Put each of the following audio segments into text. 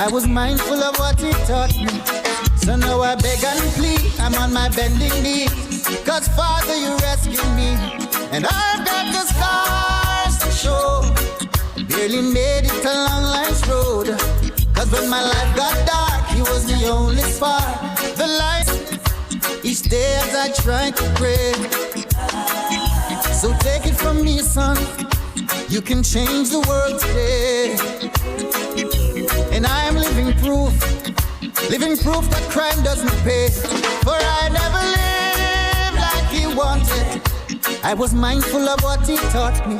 I was mindful of what he taught me. So now I beg and plead, I'm on my bending knee. Cause Father, you rescued me, and I've got the scars to show. Barely made it along life's road. Cause when my life got dark, he was the only spark. The light, each day as I try to pray. So take it from me, son, you can change the world today. And I am living proof that crime doesn't pay. For I never lived like he wanted. I was mindful of what he taught me.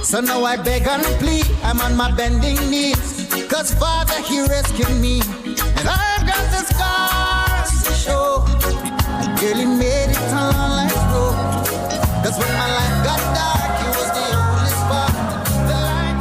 So now I beg and plead, I'm on my bending knees. Cause Father, he rescued me, and I've got the scars to show. I barely made it on life's road. Cause when my life got dark, he was the only spark. The light.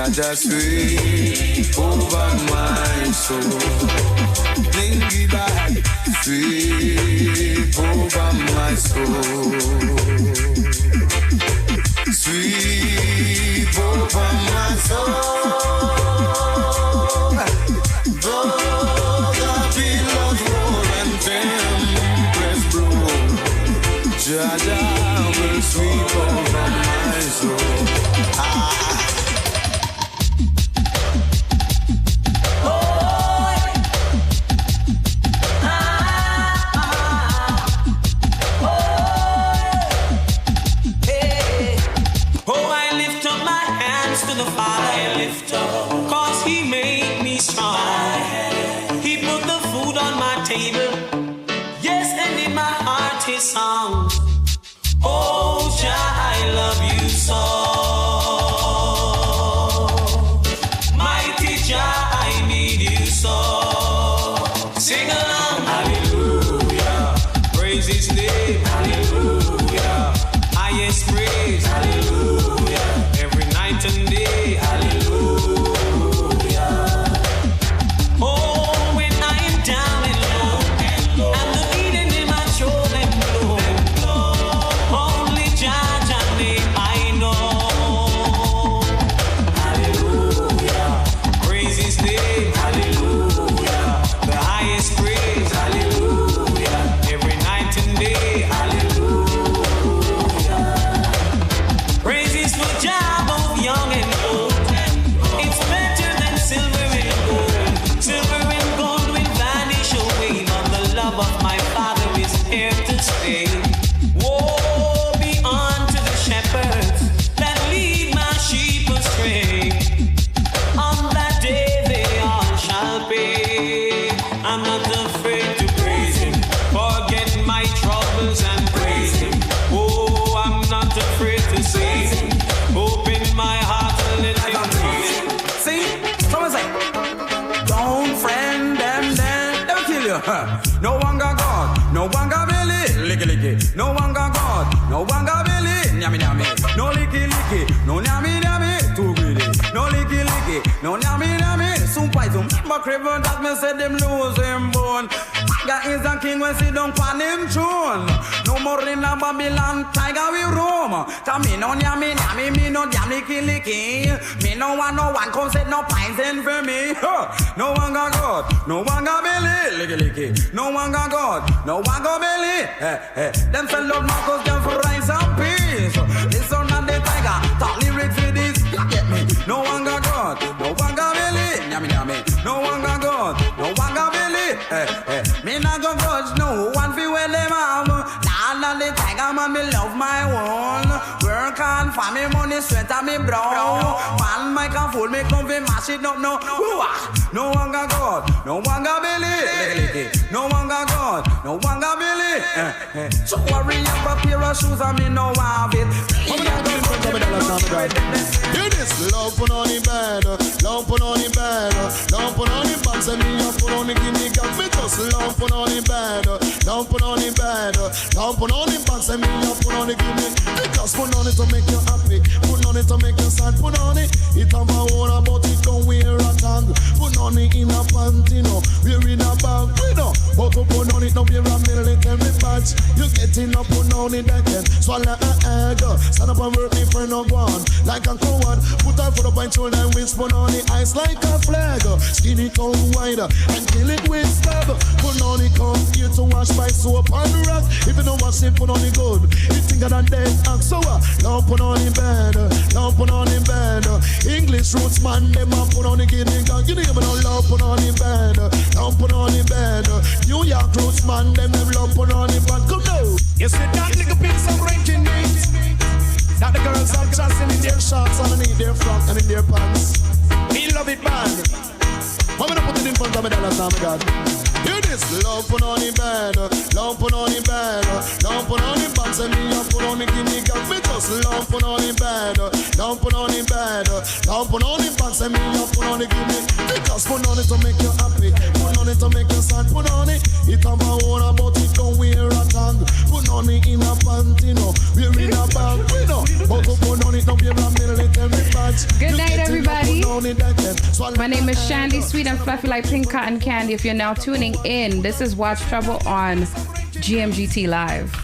Jaja sweep over my soul. Blingy back, sweep over my soul. Sweep over my soul. Though the billows roll and tempests blow, Jaja will sweep over my soul. Songs. Oh, Jah, I love you so. Mighty Jah, I need you so. Sing along, hallelujah. Praise His name, hallelujah. Highest praise, hallelujah. Every night and day, hallelujah. Oh, when I am down and low, and the beating in my shoulder. No one got God, no one got belly, licky licky. No one got God, no one got belly, nyami nyami. No licky licky, no nyami nyami, too greedy. No licky licky, no nyami nyami, soon poison. But craven that me said them lose him bone. God is a king when sit down on him throne. No more in a Babylon, tiger we roam. Tell me no nyami nyami, me no damn licky licky. Me no one come set no poison for me. No one got God, no one got belly, licky licky. No one got God, no one got belly. Them sell love Marcos, them for rise and peace. This son and the tiger, talk lyrics with this. Get me? No one got God, no one got belly. Nyami nyami. No one got God, no one got belly. Me not go grudge no one fi where them have. Nah, the tiger man, me love my own. Work hard for me money, sweat on me brow. Man, microphone, me come fi mash it up now. No one got God, no one got belly. No one got God, no one got belly. So worry up a pair of shoes and me no have it. Hear this, love put on the bed, love put on the bed, love put on the box and me up put on the guinea cat. Me just love put on the bed, love put on the bed, love put on the box and me up put on the guinea. Me just put on it to make you happy, put on it to make you sad, put on it. It have a whole about it don't wear a tag. Put on it in a panty, no, we're in a bag, we know. But to put on it, no wear a military badge. You getting up, put on it again, swallow a egg. Stand up and work me for no one, like a coward. Put her foot up and shoulder and whisper on the ice like a flag. Skin it out wider and kill it with stab. Put on it come here to wash by soap and rock. If you don't wash it, put on it good. It think that dead act so now put on it bed, now put on it bed. English roots man, them a put on the guinea gun. You know no love put on it bed, now put on it bed. New York roots man, them love put on it bed. Come now. You see that little piece of ranking meat that the girls are just in their shorts and in their frock and in their pants. We love it, man. I'm gonna put it in front of me, that's not my God. Hear this, love put on the bed, love put on the bed, love put on the box and me up put on the guinea cat. Me just love put on the bed, love put on the bed, love put on the box and me up put on the guinea. Me just put on it to make you happy, put on it to make you sad, put on it. It have a whole about it don't wear a tag. Put on it in a panty, no, we're in a bag, we know. But to put on it, don't be a military badge. Good night, everybody. My name is Chandy, sweet and fluffy like pink cotton candy. If you're now tuning in, this is Watch Trouble on GMGT Live.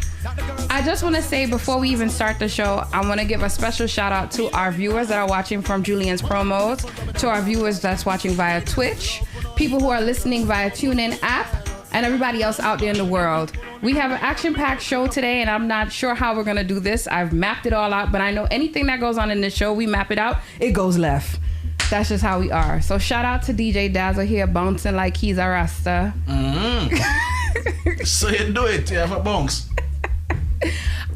I just want to say before we even start the show, I want to give a special shout out to our viewers that are watching from Julianspromos, to our viewers that's watching via Twitch, people who are listening via TuneIn app, and everybody else out there in the world. We have an action-packed show today, and I'm not sure how we're going to do this. I've mapped it all out, but I know anything that goes on in this show, we map it out, it goes left. That's just how we are. So shout out to DJ DAZZLE here, bouncing like he's a Rasta. So you do it, you have a bounce.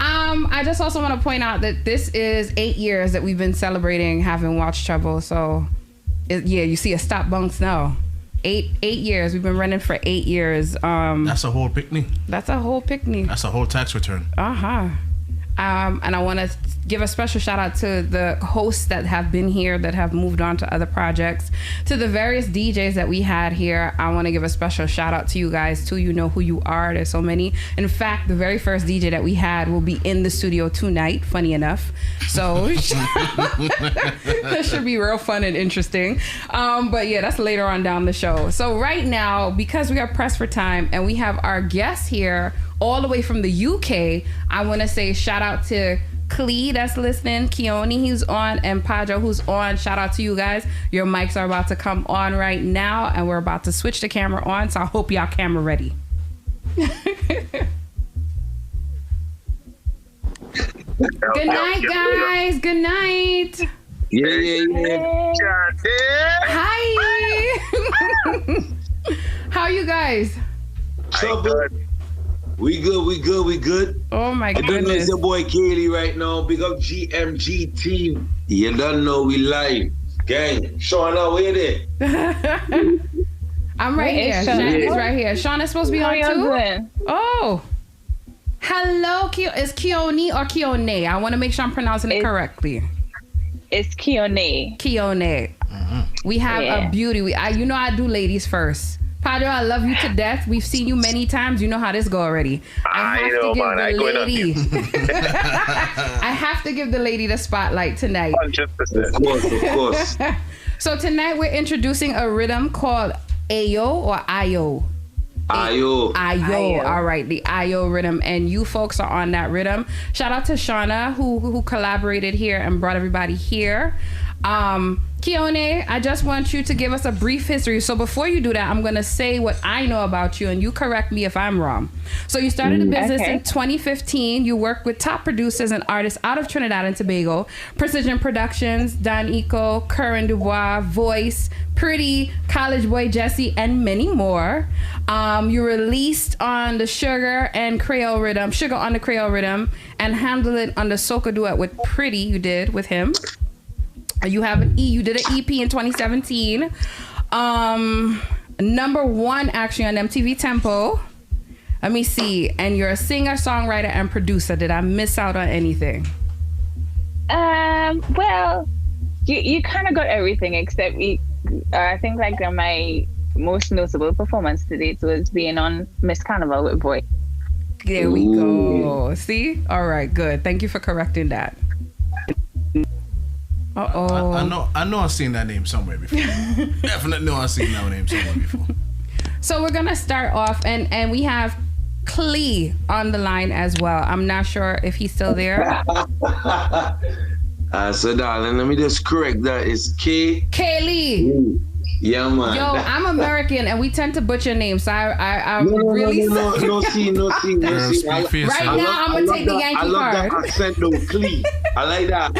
I just also want to point out that this is 8 years that we've been celebrating having Watch Trouble. So, yeah, you see a stop bunks now. 8 years. We've been running for 8 years. That's a whole picnic. That's a whole picnic. That's a whole tax return. And I want to give a special shout out to the hosts that have been here, that have moved on to other projects, to the various DJs that we had here. I want to give a special shout out to you guys too. You know who you are. There's so many. In fact, the very first DJ that we had will be in the studio tonight, funny enough. So that should be real fun and interesting. But yeah, that's later on down the show. So right now, because we are pressed for time and we have our guests here all the way from the UK, I want to say shout out to Clee that's listening, Keone who's on, and Padro who's on. Shout out to you guys. Your mics are about to come on right now, and we're about to switch the camera on, so I hope y'all camera ready. Good night, guys. Good night. Yeah. Hi. How are you guys? Trouble. We good. Oh my I don't know, goodness. it's your boy Kaylee right now. Big up GMGT. You don't know we live. Gang, Shauna, where they? I'm right here. Shandy's right here. Shauna's supposed to be on too? Oh. Hello, is Keone or Keone? I want to make sure I'm pronouncing it correctly. It's Keone. Keone. We have a beauty. I do ladies first. Padre, I love you to death. We've seen you many times. You know how this go already. I have to give the lady the spotlight tonight. 100%. Of course. So tonight we're introducing a rhythm called Ayo or Ayo. Ayo. All right, the Ayo rhythm, and you folks are on that rhythm. Shout out to Shauna who collaborated here and brought everybody here. Keone, I just want you to give us a brief history. So before you do that, I'm going to say what I know about you, and you correct me if I'm wrong. So you started a business in 2015. You work with top producers and artists out of Trinidad and Tobago: Precision Productions, Don Eco, Curran Dubois, Voice, Pretty, College Boy Jesse, and many more. You released on the Sugar on the Creole Rhythm, and handled it on the Soca duet with Pretty. You did with him. You did an EP in 2017. Number 1 actually on MTV Tempo. Let me see. And you're a singer, songwriter, and producer. Did I miss out on anything? Well, you kind of got everything except I think like my most notable performance to date was being on Miss Carnival with Boy. There we go. See? All right, good. Thank you for correcting that. I know I've seen that name somewhere before. Definitely know I've seen that name somewhere before. So we're gonna start off, and we have Clee on the line as well. I'm not sure if he's still there. So darling, let me just correct that. It's Kaylee. Yeah, man. Yo, I'm American, and we tend to butcher names. So I'm No, see. Right now, I'm gonna take the Yankee card. I love that accent though, Clee. I like that.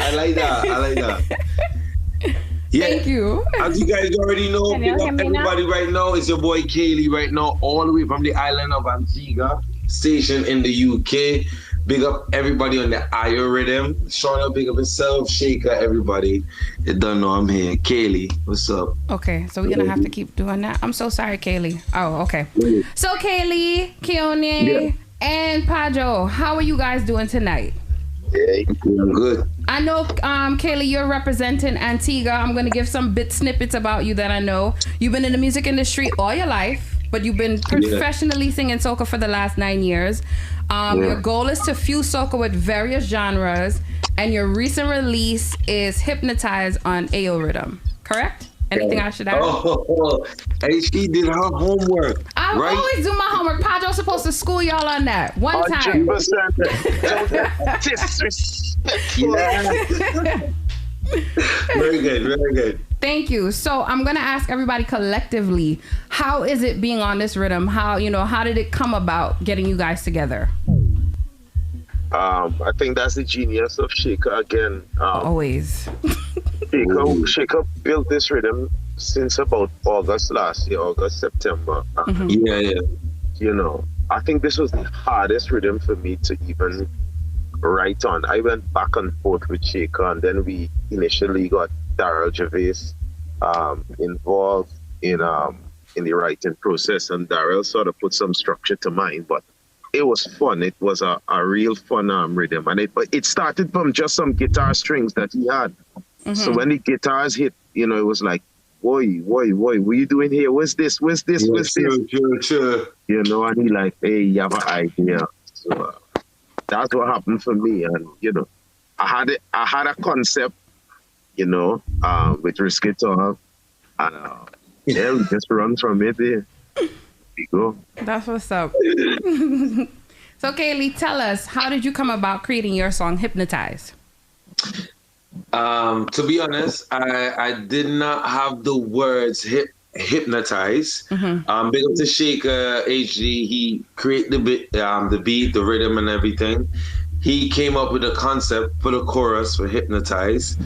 Yeah. Thank you. As you guys already know, big up everybody right now. It's your boy Kaylee right now, all the way from the island of Antigua, stationed in the UK. Big up everybody on the Ayo rhythm. Shauna, big up himself. Shaker, everybody. You don't know I'm here. Kaylee, what's up? Okay, so we're gonna have to keep doing that. I'm so sorry, Kaylee. Oh, okay. So Kaylee, Keone, and Padro, how are you guys doing tonight? Yeah, I'm good. I know, Kaylee, you're representing Antigua. I'm going to give some snippets about you that I know. You've been in the music industry all your life, but you've been professionally singing soca for the last 9 years. Your goal is to fuse soca with various genres, and your recent release is Hypnotize on Ayo Rhythm, correct? Anything I should add? Oh, hey, she did her homework. I right? always do my homework. Padro's supposed to school y'all on that. One time. 100%. Very good, very good. Thank you. So I'm gonna ask everybody collectively, how is it being on this rhythm? How did it come about getting you guys together? I think that's the genius of Shaker again. Always. Shaker built this rhythm since about August last year, September. Yeah. You know, I think this was the hardest rhythm for me to even write on. I went back and forth with Shaker, and then we initially got Daryl Gervais involved in the writing process, and Daryl sort of put some structure to mine, but it was fun. It was a real fun rhythm, and it started from just some guitar strings that he had. So when the guitars hit, you know, it was like, boy, what are you doing here? What's this? Sure. You know, and he like, hey, you have an idea. So that's what happened for me, and you know, I had a concept, you know, with Risky Talk, and yeah, we just run from it. There we go. That's what's up. So Kaylee, tell us, how did you come about creating your song Hypnotize? To be honest, I did not have the words hypnotize. Big up to Shaker HD. He created the beat, the rhythm, and everything. He came up with a concept for the chorus for Hypnotize.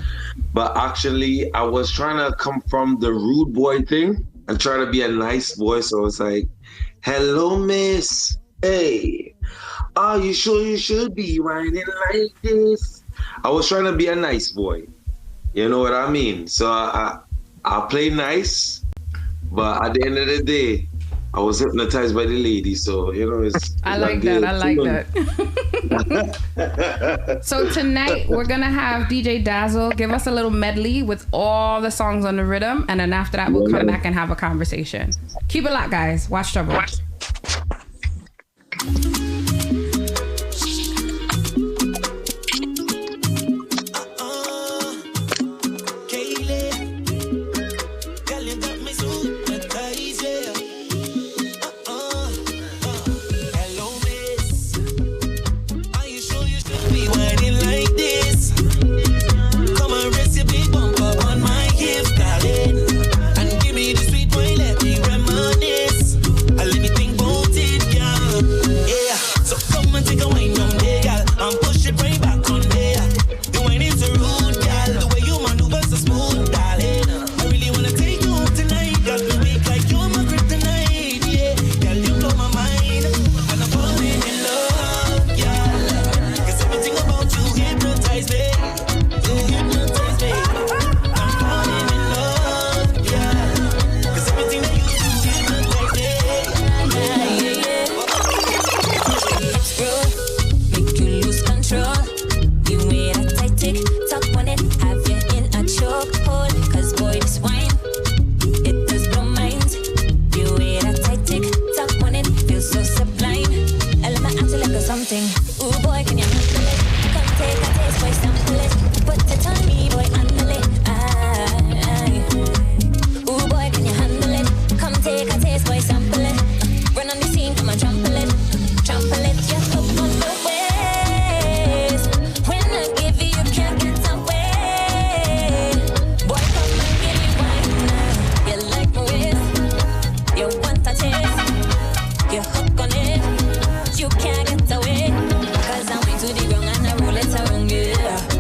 But actually, I was trying to come from the rude boy thing and try to be a nice boy. So I was like, hello, miss. Hey, are you sure you should be whining like this? I was trying to be a nice boy. You know what I mean? So I play nice, but at the end of the day, I was hypnotized by the lady. So, you know, it's I like that. So tonight, we're going to have DJ Dazzle give us a little medley with all the songs on the rhythm. And then after that, we'll come back and have a conversation. Keep it locked, guys. Watch Trouble. You can't get away, 'cause I'm way to the ground and I roll it around, yeah.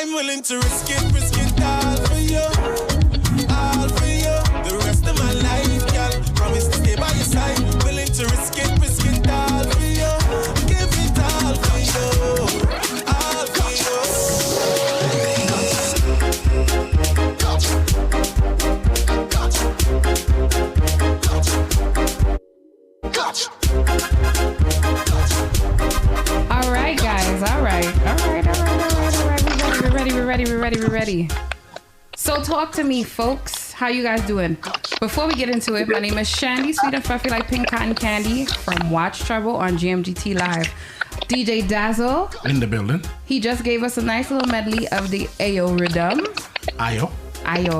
I'm willing to risk it all for you. All for you. The rest of my life, girl. Promise to stay by your side. Willing to risk it all for you. Give it all for you. All for you. All right, guys. All right. We're ready. So talk to me, folks. How you guys doing? Before we get into it, my name is Chandy, sweet and fluffy like pink cotton candy from Watch Trouble on gmgt.live. DJ Dazzle in the building. He just gave us a nice little medley of the Ayo rhythm. Ayo.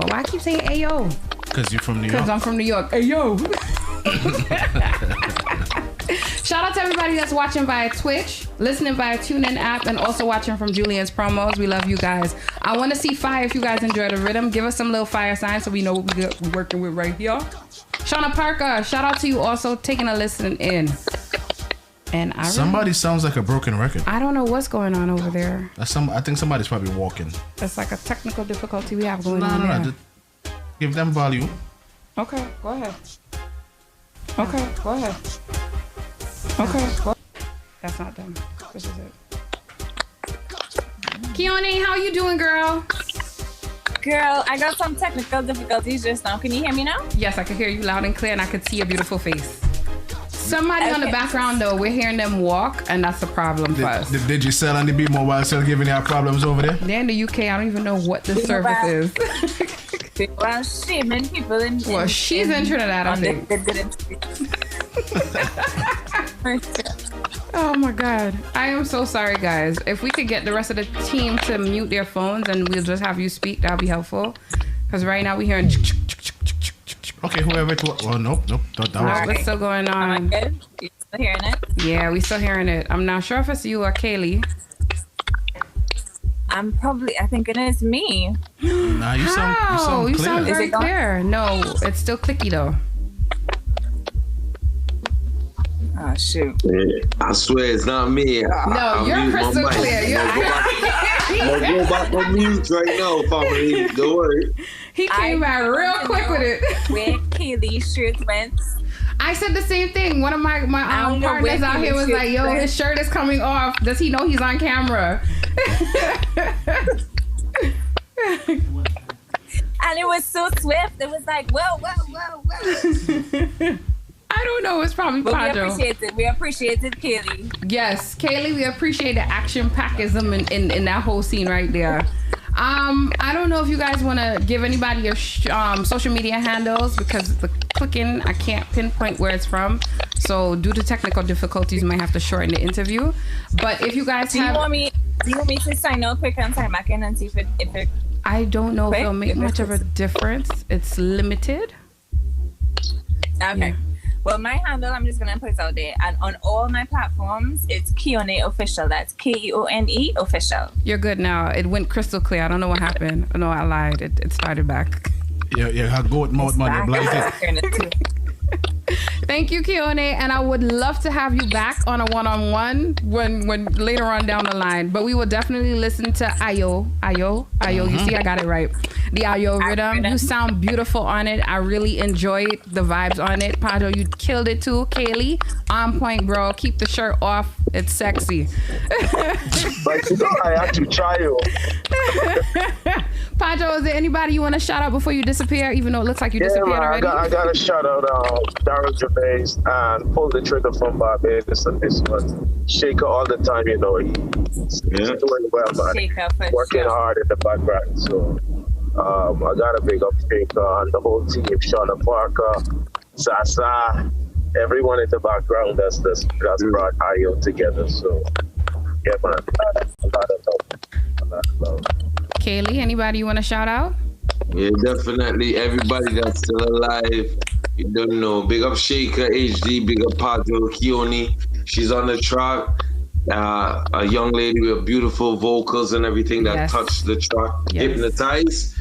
Why I keep saying Ayo? Because you're from New York. Because I'm from New York. Ayo. Shout out to everybody that's watching via Twitch, listening via TuneIn app, and also watching from Julianspromos. We love you guys. I want to see fire if you guys enjoy the rhythm. Give us some little fire signs so we know what we're working with right here. Shauna Parker, shout out to you also taking a listen in. And somebody sounds like a broken record. I don't know what's going on over there. I think somebody's probably walking. It's like a technical difficulty we have going on. No. Give them volume. Okay, go ahead. Okay, go ahead. Okay. That's not them. This is it. Keone, how you doing, girl? Girl, I got some technical difficulties just now. Can you hear me now? Yes, I can hear you loud and clear, and I can see your beautiful face. Somebody on the background, though, we're hearing them walk, and that's a problem for us. Did you sell on the B-Mobile still giving you problems over there? They're in the UK. I don't even know what the service is. Well, shaming people in she's in Trinidad, I think. Oh my God. I am so sorry, guys. If we could get the rest of the team to mute their phones and we'll just have you speak, that'll be helpful. Because right now we're hearing... Okay, whoever it was. Well, nope. What's still going on? Am I good? You still hearing it? Yeah, we still hearing it. I'm not sure if it's you or Kaylee. I think it is me. Nah, you sound clear. You sound very clear. No, it's still clicky though. Oh shoot! I swear it's not me. No, you're crystal clear. I'll go back on mute right now, family. Don't worry. He came back real quick with it. Where Kaylee's shirt went. I said the same thing. One of my partners out here was like, "Yo, his shirt is coming off. Does he know he's on camera?" And it was so swift. It was like, whoa. I don't know. It's probably Pajo. We appreciated Kaylee. Yes, Kaylee, we appreciate the action-packism in that whole scene right there. I don't know if you guys want to give anybody your social media handles because the clicking, I can't pinpoint where it's from. So due to technical difficulties, we might have to shorten the interview. But if you guys do you want me to sign out quick and sign back in and see if it I don't know if it'll make much of a difference. It's limited. Okay. Yeah. Well, my handle, I'm just going to put it out there. And on all my platforms, it's Keone Official. That's Keone Official. You're good now. It went crystal clear. I don't know what happened. I know I lied. It started back. Yeah, goat mouth money. Blighted. Thank you, Keone. And I would love to have you back on a one-on-one when later on down the line. But we will definitely listen to Ayo. You see, I got it right. The Ayo rhythm. You sound beautiful on it. I really enjoyed the vibes on it. Pajo, you killed it too. Kaylee, on point, bro. Keep the shirt off. It's sexy. But you know, I have to try you. Pajo, is there anybody you want to shout out before you disappear? Even though it looks like you disappeared already. I got to shout out Daryl Gervais and Pull the Trigger from Barbados and this one. Shaker all the time, you know. He's doing well, man. Working hard in the background. So I got a big up Shaker and the whole team, Shauna Parker, Sasa, everyone in the background that's brought Ayo together. So yeah, man. A lot of love. Kaylee, anybody you want to shout out? Yeah, definitely. Everybody that's still alive. You don't know. Big up Shaker HD, big up Pajo Keone. She's on the track. A young lady with beautiful vocals and everything that touched the track. Hypnotized.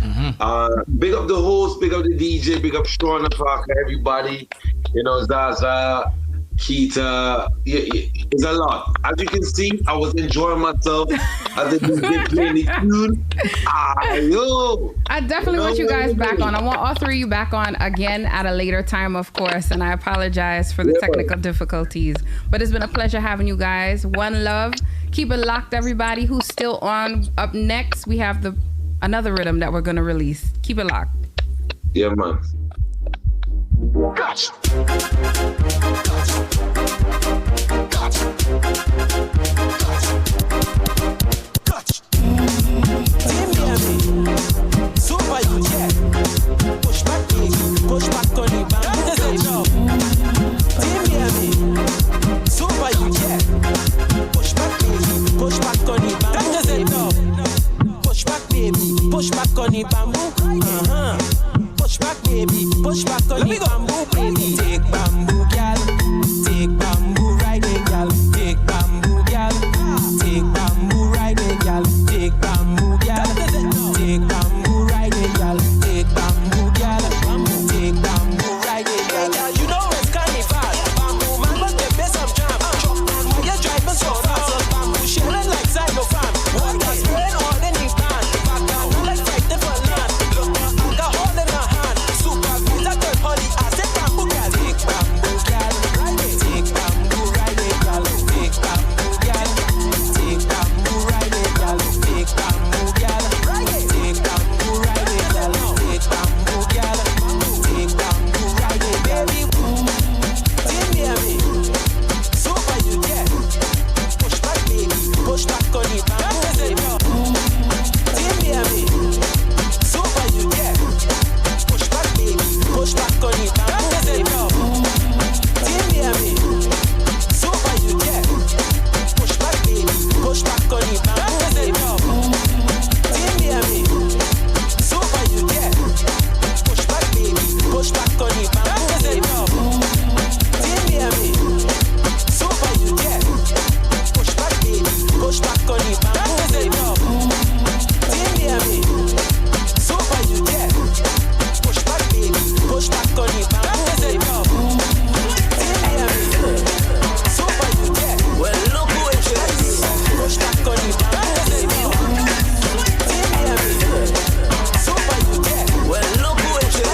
Big up the host, big up the DJ, big up Shauna Parker, everybody. You know, Zaza, Keita, it's a lot. As you can see, I was enjoying myself as they playing the tune. I definitely want you guys back on. I want all three of you back on again at a later time, of course, and I apologize for the technical difficulties. But it's been a pleasure having you guys. One love. Keep it locked, everybody who's still on. Up next, we have another rhythm that we're going to release. Keep it locked. Yeah, man. Gotcha. Super you, yeah. Push back, on the band. Super you, yeah. Push back, on the band. Push back, baby. Push back on the bamboo. Push back, baby. Push back on the bamboo, baby. Take bamboo, gal. Take bamboo, ride it, gal. Take bamboo, gal. Take bamboo, ride it, gal. Take bamboo, gal. Take bamboo, ride it, gal. Take bamboo, gal. Take bamboo, ride it, gal. You know it's carnival. Bamboo man, but they play some jam. And when you're driving so fast, bamboo sharing like xylophone. Water spraying all in the pan. Back down, let's fight the for land. Look, alcohol in her hand. Super good, that girl Holly, I said bamboo, gal. Take bamboo, gal. Take bamboo, ride it, gal. Take bamboo, gal. Take bamboo, ride it, gal. Take bamboo, gal. Take bamboo, ride it, gal. Take bamboo, gal. Take bamboo, ride it, baby. Hear me, super you get. Push back, baby. Push back on it, hear me, super you get. Push back, baby. Push back on it, hear me, super you get. Push back, baby. Push back on it, hear me, super you get. Push back, baby. Push back on it, hear me, super you get. Push back, baby. Push back on it, hear me, super you get. Push back, baby. Push back on it, hear me, super you get. Well, look who it is. Push back on it, hear me, super you get. Well, look who it is.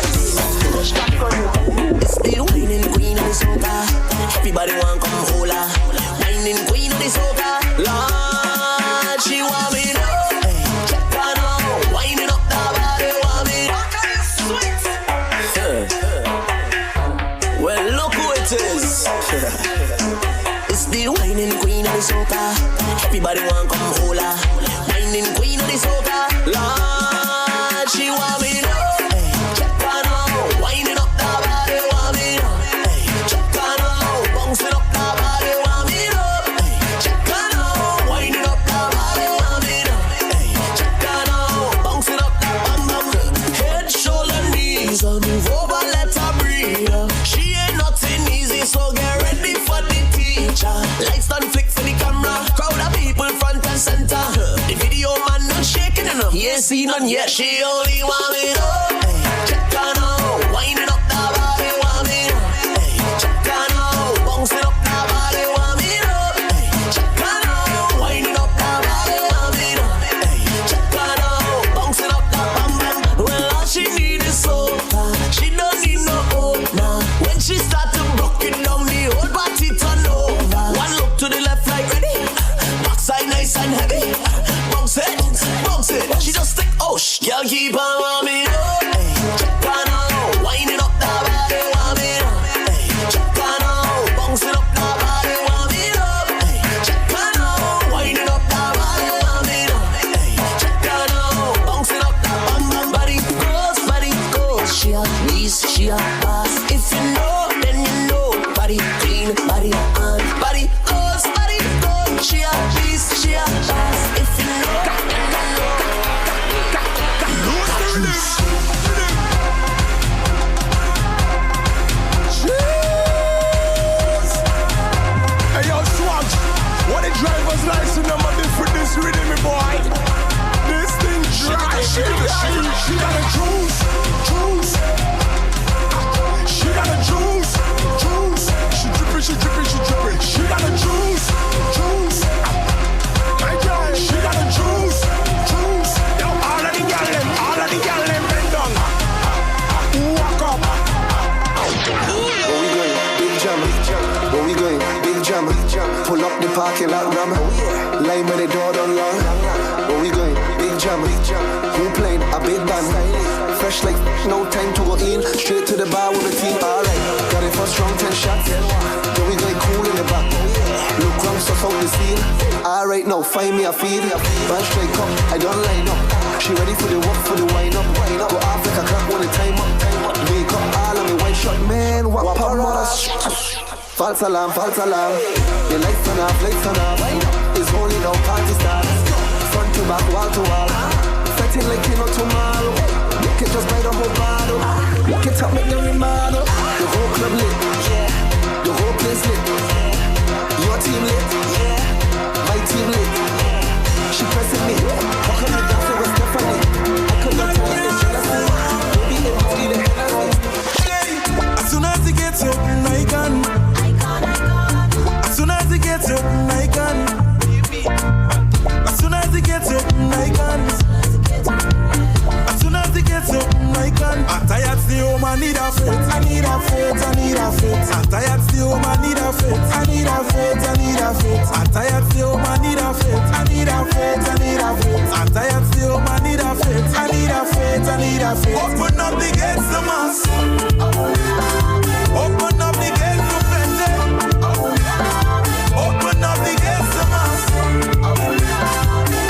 Push back on it. It's the whining queen of the soca. Everybody want come hold her. Whining queen of the soca. Lord, she want me now. Hey, check her now. Whining up the body, want me. Well, look who it is. It's the whining queen of the soca. Everybody want come hold her. Whining queen of the soca. Lord, she want me now. Hey, check her now. Whining up the body, want me now. Hey, check her now. Bouncing up the body, want me now. Hey, check her now. Whining up the body, want me now. Hey, check her now. Bouncing up the bam bam. Head, shoulder, knees. Move over, let her breathe. She ain't nothing easy, so get ready for the teacher. Lights done flick for the camera. Crowd of people front and center. The video man not shaking enough. He ain't seen none yet. She only want me now. Hey, check her now. Winding up the body, want me now. Hey, check her now. Bouncing up the body, want me now. Hey, check her now. Winding up the body, want me now. Hey, check her now. Bouncing up the bam bam. Well, all she need is soca. She don't need no opener. When she start to broke it down, the whole body turn over. One look to the left like ready. Backside nice and heavy. Bounce it, bounce it. She just stick. Oh, girl keep on want me now. Hey, check her now. Winding up the body, want me now. Hey, check her now. Bouncing up the body, want me now. Hey, check her now. Winding up the body, want me now. Hey, check her now. Bouncing up the bam bam. Body goes. She a beast, she a boss. If you know, then you know. Body clean, body on. Body goes. She a beast, she a boss. If you know, then you know. parking lot ram. Line where the door don't long. Where we going? Big jam. Who playing? A big band. Fresh like no time to go in. Straight to the bar with the team. Alright, got it for strong 10 shots. Then we going cool in the back. Look round, so out the scene. Alright, now find me a feed. Band straight up, I don't line up. She ready for the walk, for the wind up. Go off like a clock when the time up. Wake up all of me white shot, man. What paras? False alarm, false alarm. The lights on off, lights on off. It's only now party starts. Front to back, wall to wall. Fighting like you know tomorrow. You can just buy the whole bottle. Walk it up, make the remodel. The whole club lit, yeah. The whole place lit. Your team lit, yeah. My team lit, yeah. She pressing me. How come you dancing with Stephanie? I could not tell you this jealousy. Baby, it must be the Hennessy. As soon as it gets open, I can. As soon as it gets open, I can. As soon as it gets open, I can. As soon as it gets open, I can. I'm tired, stay home, I need a fit. I need a fit, I need a fit. I'm tired, stay home, I need a fit. I need a fit, I need a fit. I'm tired, stay home, I need a fit. I need a fit, I need a fit. I'm tired, stay home, I need a fit. I need a fit, I need a fit. Open up the gates to mass. Open up the gates to plenty. Open up the gates to mass.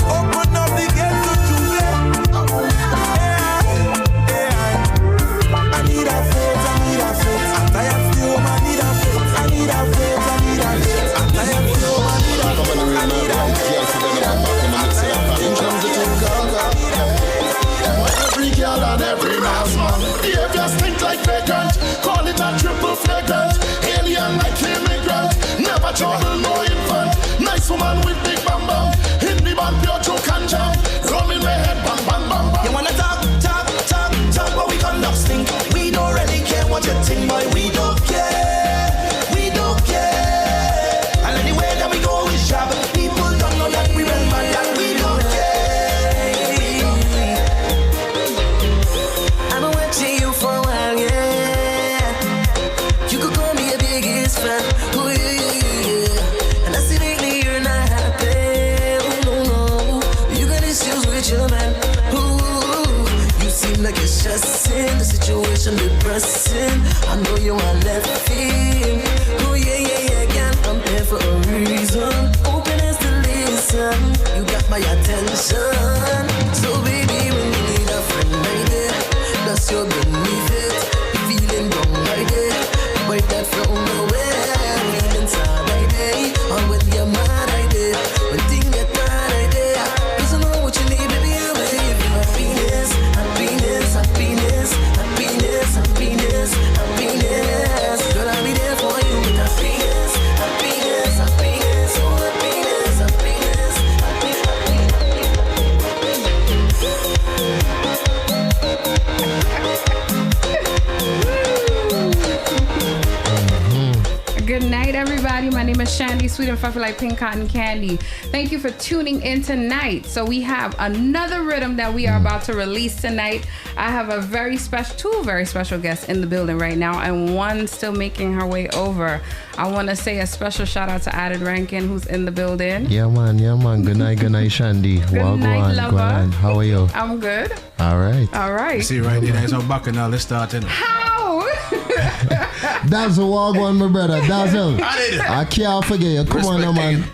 Open up the gates to Jubilee. I need a fit, I need a fit. I'm tired still, I need a fit. I need a fit, I need a fit. I'm tired still, I need a fit. I need a fit. Every girl and every man's man. Behavior stink like vagrant. Call it a triple flagrant. Alien like immigrant. Never trouble, no infant. Nice woman with big bam bam. Hit me band, pure joke and jam. Rum in my head, bam bam bam bam. You wanna talk, but we got nothing. We don't really care what you think, boy. We don't care. We don't care. And anywhere that we go is job. People don't know that we run man and we don't care. I've been watching you for a while, yeah. You could call me a biggest fan. Oh yeah. And I see lately you're not happy. Oh no. You got issues with your man. Seem like you're stressing, the situation depressing. I know you are left feet. Oh yeah, can't compare for a reason. Open as to listen, you got my attention. So baby, when you need a friend right there, that's your beneath it. You feeling wrong right there, wipe that from nowhere. Feeling sad right there, or when you're mad right there, when things get bad right there. Doesn't know what you need, baby, I'll give you happiness. Happiness. Girl, I'll be there for you with happiness. Oh, Good night, everybody. My name is Chandy, sweet and fluffy like pink cotton candy. Thank you for tuning in tonight. So we have another rhythm that we are about to release tonight. I have a two very special guests in the building right now, and one still making her way over. I want to say a special shout out to Added Rankin, who's in the building. Yeah, man. Good night, Shandy. Good night, lover. How are you? I'm good. All right. See, right there, so back and now let's start in. How? Dazzle, walk on, my brother. Dazzle. I can't forget you. Come on, man.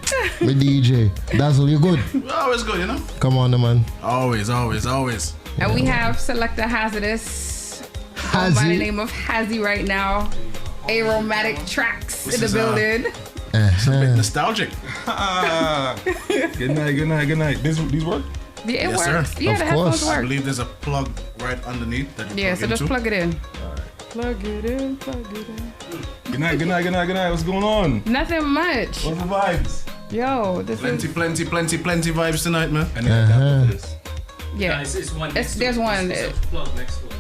My DJ. Dazzle, you good? Always good, you know? Come on, man. Always. And we have Selector Hazardous. By the name of Hazzy right now. Aromatic Tracks in the building. It's a bit nostalgic. Good night. These work? Yeah, it works. Sir. Yeah, the headphones work. I believe there's a plug right underneath that you so just into. plug it in. Plug it in. Good night. What's going on? Nothing much. What's the vibes? Yo, this plenty vibes tonight, man. Yeah, there's one.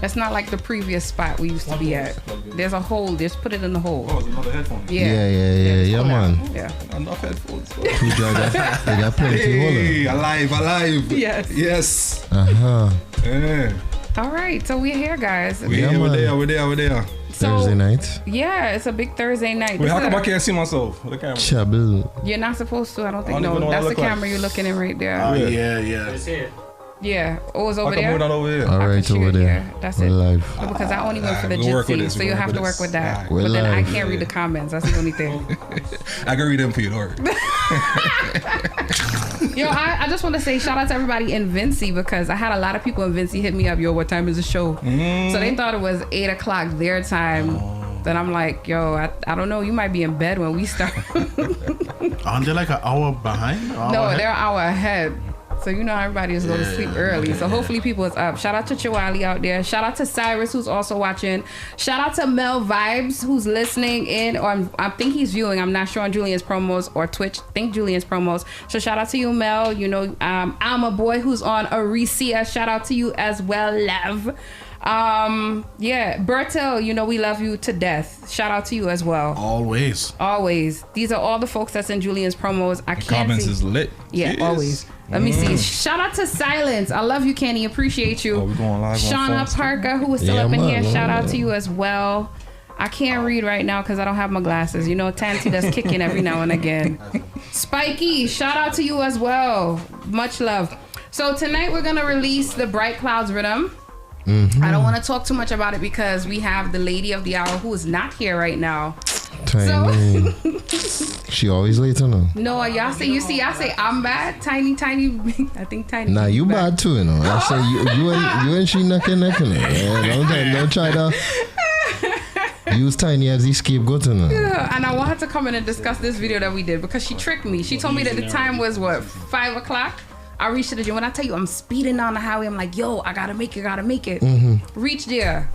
It's not like the previous spot we used to be at. There's a hole. Just put it in the hole. Oh, it's another headphone. Yeah, man. Yeah. Enough headphones. They got plenty. Hey, alive. Yes. Yeah. All right, so we're here, guys. We're there. Thursday night. Yeah, it's a big Thursday night. Wait, how come I can't see myself with the camera? CHUBBLE. You're not supposed to. I don't think. No, that's the camera you're looking in right there. Yeah. It's here. Yeah. Oh, it's over How come there. we're not over here? All right, over there. That's we're it. live. No, because I only went for the we'll work with jitsi, this, so we'll you work have with to work this. with that. We're But then I live. can't read the comments. That's the only thing. I can read them for you, don't worry. Yo, I just want to say shout out to everybody in Vincy because I had a lot of people in Vincy hit me up. Yo, what time is the show? So they thought it was 8 o'clock their time. Then I'm like, yo, I don't know. You might be in bed when we start. Aren't they like an hour behind? No, they're an hour ahead. So you know everybody is going to sleep early. So hopefully people is up. Shout out to Chiwali out there. Shout out to Cyrus who's also watching. Shout out to Mel Vibes who's listening in, or I think he's viewing. I'm not sure on Julianspromos or Twitch. Think Julianspromos. So shout out to you, Mel. You know, I'm a boy who's on Aricia. Shout out to you as well, love. Yeah, Bertel, you know we love you to death. Shout out to you as well. Always. These are all the folks that's in Julianspromos. I can't Comments see. is lit. Yeah, Yes. always. Let me see. Shout out to Silence. I love you, Kenny. Appreciate you. We're going live on Shauna phones. Parker, who is still Yeah, up in man, here. man, Shout out man. to you as well. I can't read right now because I don't have my glasses. You know, Tanty does kicking every now and again. Spikey, shout out to you as well. Much love. So tonight we're going to release the Bright Clouds Rhythm. I don't want to talk too much about it because we have the lady of the hour who is not here right now. Tiny. She always late on her. No, y'all say I'm bad. Tiny. I think Tiny. Nah, you bad too, you know. I say you and she neck and neck, you know. Yeah, don't try to use Tiny as the scapegoat, you know. Yeah, and I want her to come in and discuss this video that we did because she tricked me. She told me that the time was what, 5 o'clock? I reached to the gym. When I tell you I'm speeding down the highway, I'm like, yo, I gotta make it. Reach there.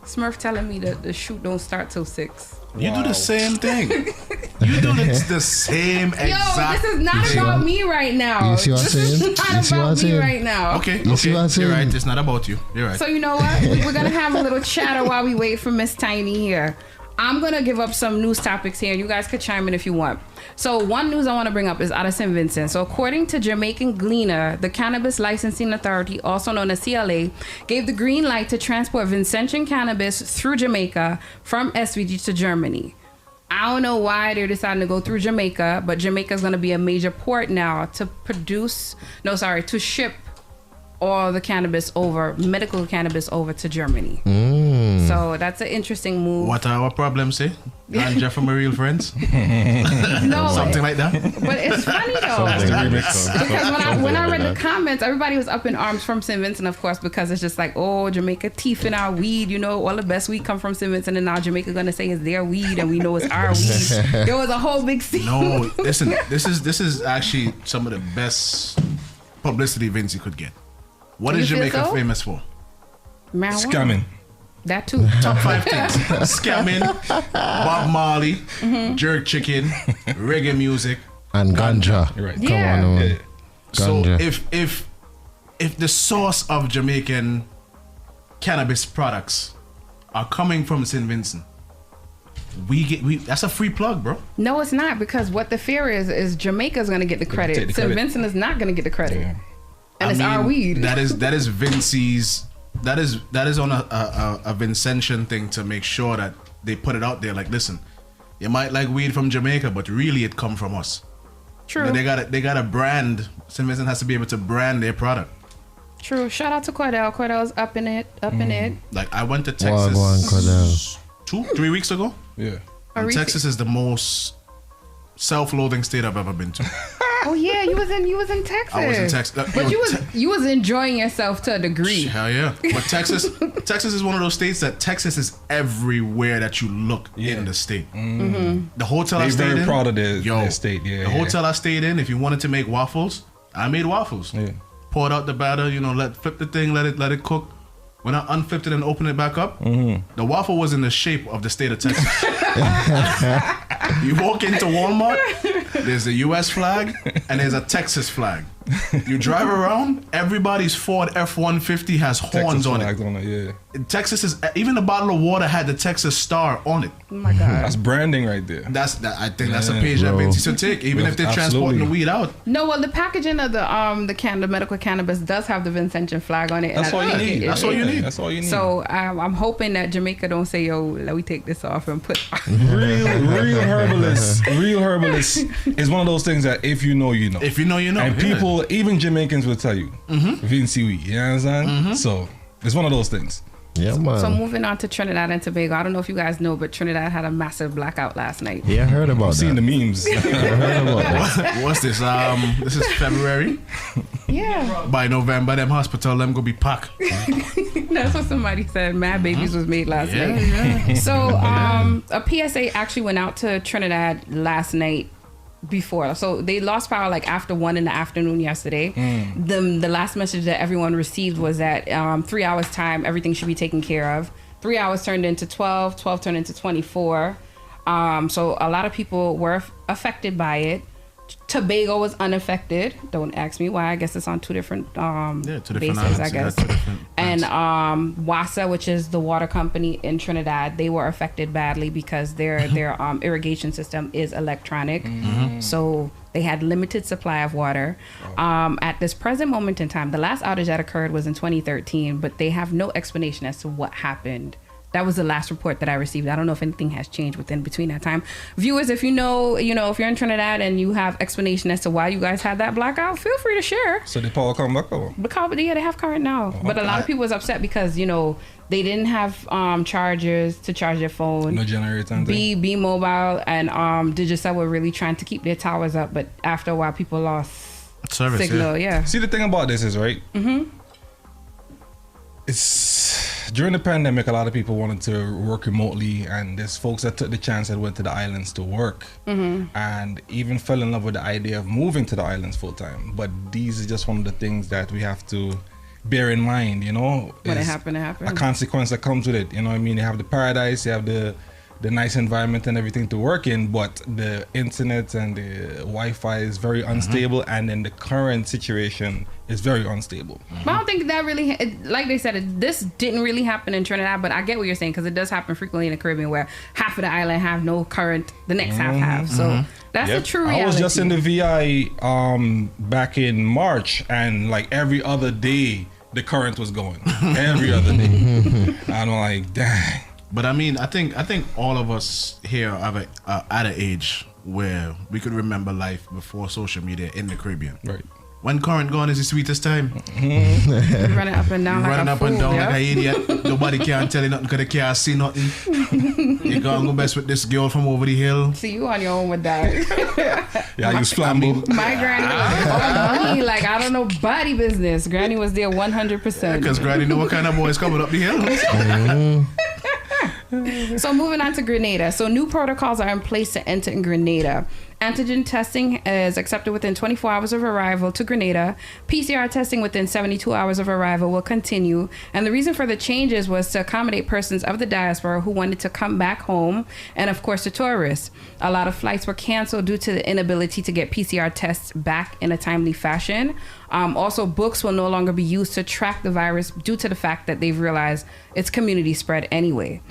Smurf telling me that the shoot don't start till 6. You do the same thing. You do the same exact. Yo, this is not about me right now. You see what I'm saying? This is not about me right now. Okay, You see what I'm saying? You're right. It's not about you. You're right. So you know what? We're gonna have a little chatter while we wait for Miss Tiny here. I'm gonna give up some news topics here. You guys could chime in if you want. So one news I want to bring up is out of St. Vincent. So according to Jamaican Gleaner, the Cannabis Licensing Authority, also known as CLA, gave the green light to transport Vincentian cannabis through Jamaica from SVG to Germany. I don't know why they're deciding to go through Jamaica, but Jamaica is going to be a major port now to ship all the cannabis medical cannabis over to Germany. So that's an interesting move. What our problems say? Ganja from my real friends? No, something like that. But it's funny though. Because when I read the comments, everybody was up in arms from St. Vincent, of course, because it's just like, oh, Jamaica teeth in our weed, you know, all the best weed come from St. Vincent, and now Jamaica gonna say it's their weed and we know it's our weed. There was a whole big scene. No, listen, this is actually some of the best publicity Vinci could get. What is Jamaica famous for? Marijuana. Scamming. That too. Top 5 things. Scamming, Bob Marley, jerk chicken, reggae music, and ganja. You're right. Come on, man. So Ganja. if the source of Jamaican cannabis products are coming from St. Vincent, we that's a free plug, bro. No, it's not, because what the fear is Jamaica's gonna get the credit. St. Vincent is not gonna get the credit. Yeah. And it's our weed. That is Vinci's. That is on a Vincentian thing to make sure that they put it out there. Like, listen, you might like weed from Jamaica, but really it come from us. True. You know, they got a brand. St. Vincent has to be able to brand their product. True. Shout out to Cordell. Cordell's up in it. Like, I went to Texas 2-3 weeks ago. Yeah. And Texas is the most self-loathing state I've ever been to. Oh yeah, you was in Texas. I was in Texas. But you was enjoying yourself to a degree. Hell yeah. But Texas is one of those states that Texas is everywhere that you look in the state. The hotel I stayed in. They're very proud of their state. Yeah. The hotel I stayed in, if you wanted to make waffles, I made waffles. Yeah. Poured out the batter, flip the thing, let it cook. When I unflipped it and opened it back up, the waffle was in the shape of the state of Texas. You walk into Walmart, there's a US flag and there's a Texas flag. You drive around, everybody's Ford F-150 has horns on it. Yeah. Texas is, even the bottle of water had the Texas star on it. Oh my God. That's branding right there. I think that's a page that Vinci should take, even if they're transporting the weed out. No, well, the packaging of the medical cannabis does have the Vincentian flag on it. That's all you need. That's all you need. That's all you need. So I'm hoping that Jamaica don't say, yo, let me take this off and put. Real herbalist is one of those things that if you know, you know. If you know, you know. And people, even Jamaicans will tell you. Vinci weed, you know what I'm saying? So it's one of those things. Yeah, man. So moving on to Trinidad and Tobago. I don't know if you guys know, but Trinidad had a massive blackout last night. Yeah, I heard about I've seen the memes. I heard about that. What's this? This is February. Yeah. By November, them hospital, them go be packed. That's what somebody said. Mad babies was made last night. Yeah. So a PSA actually went out to Trinidad last night. Before, so they lost power like after 1 in the afternoon yesterday. The last message that everyone received was that 3 hours time everything should be taken care of. 3 hours turned into 12 turned into 24. So a lot of people were affected by it. Tobago was unaffected. Don't ask me why. I guess it's on two different bases, I guess. And WASA, which is the water company in Trinidad, they were affected badly because their irrigation system is electronic. So they had limited supply of water. At this present moment in time, the last outage that occurred was in 2013, but they have no explanation as to what happened. That was the last report that I received. I don't know if anything has changed between that time. Viewers, if you know, if you're in Trinidad and you have explanation as to why you guys had that blackout, feel free to share. So the power come back over? Yeah, they have current now. But a lot of people was upset because, they didn't have chargers to charge their phone. No generator. Be mobile and Digicel were really trying to keep their towers up, but after a while people lost service. Signal, yeah. See, the thing about this is, right? It's during the pandemic, a lot of people wanted to work remotely, and there's folks that took the chance and went to the islands to work, and even fell in love with the idea of moving to the islands full time. But these are just one of the things that we have to bear in mind, When it happened, it happened. A consequence that comes with it, You have the paradise, you have the nice environment and everything to work in, but the internet and the Wi-Fi is very unstable, and then the current situation is very unstable. But I don't think that really, like they said, this didn't really happen in Trinidad, but I get what you're saying because it does happen frequently in the Caribbean where half of the island have no current, the next half have. So that's the true reality. I was just in the VI back in March, and like every other day the current was going. Every other day. And I'm like, dang. But I mean, I think all of us here are at an age where we could remember life before social media in the Caribbean. Right. When current gone is the sweetest time. Running up and down like an idiot. Nobody can tell you nothing because they can't see nothing. You can't go best with this girl from over the hill. See, you on your own with that. Yeah, you flambo. My granny was I don't know body business. Granny was there 100%. Because Granny knew what kind of boys coming up the hill. So moving on to Grenada. So new protocols are in place to enter in Grenada. Antigen testing is accepted within 24 hours of arrival to Grenada. PCR testing within 72 hours of arrival will continue. And the reason for the changes was to accommodate persons of the diaspora who wanted to come back home, and of course the tourists. A lot of flights were canceled due to the inability to get PCR tests back in a timely fashion. Also, books will no longer be used to track the virus due to the fact that they've realized it's community spread anyway.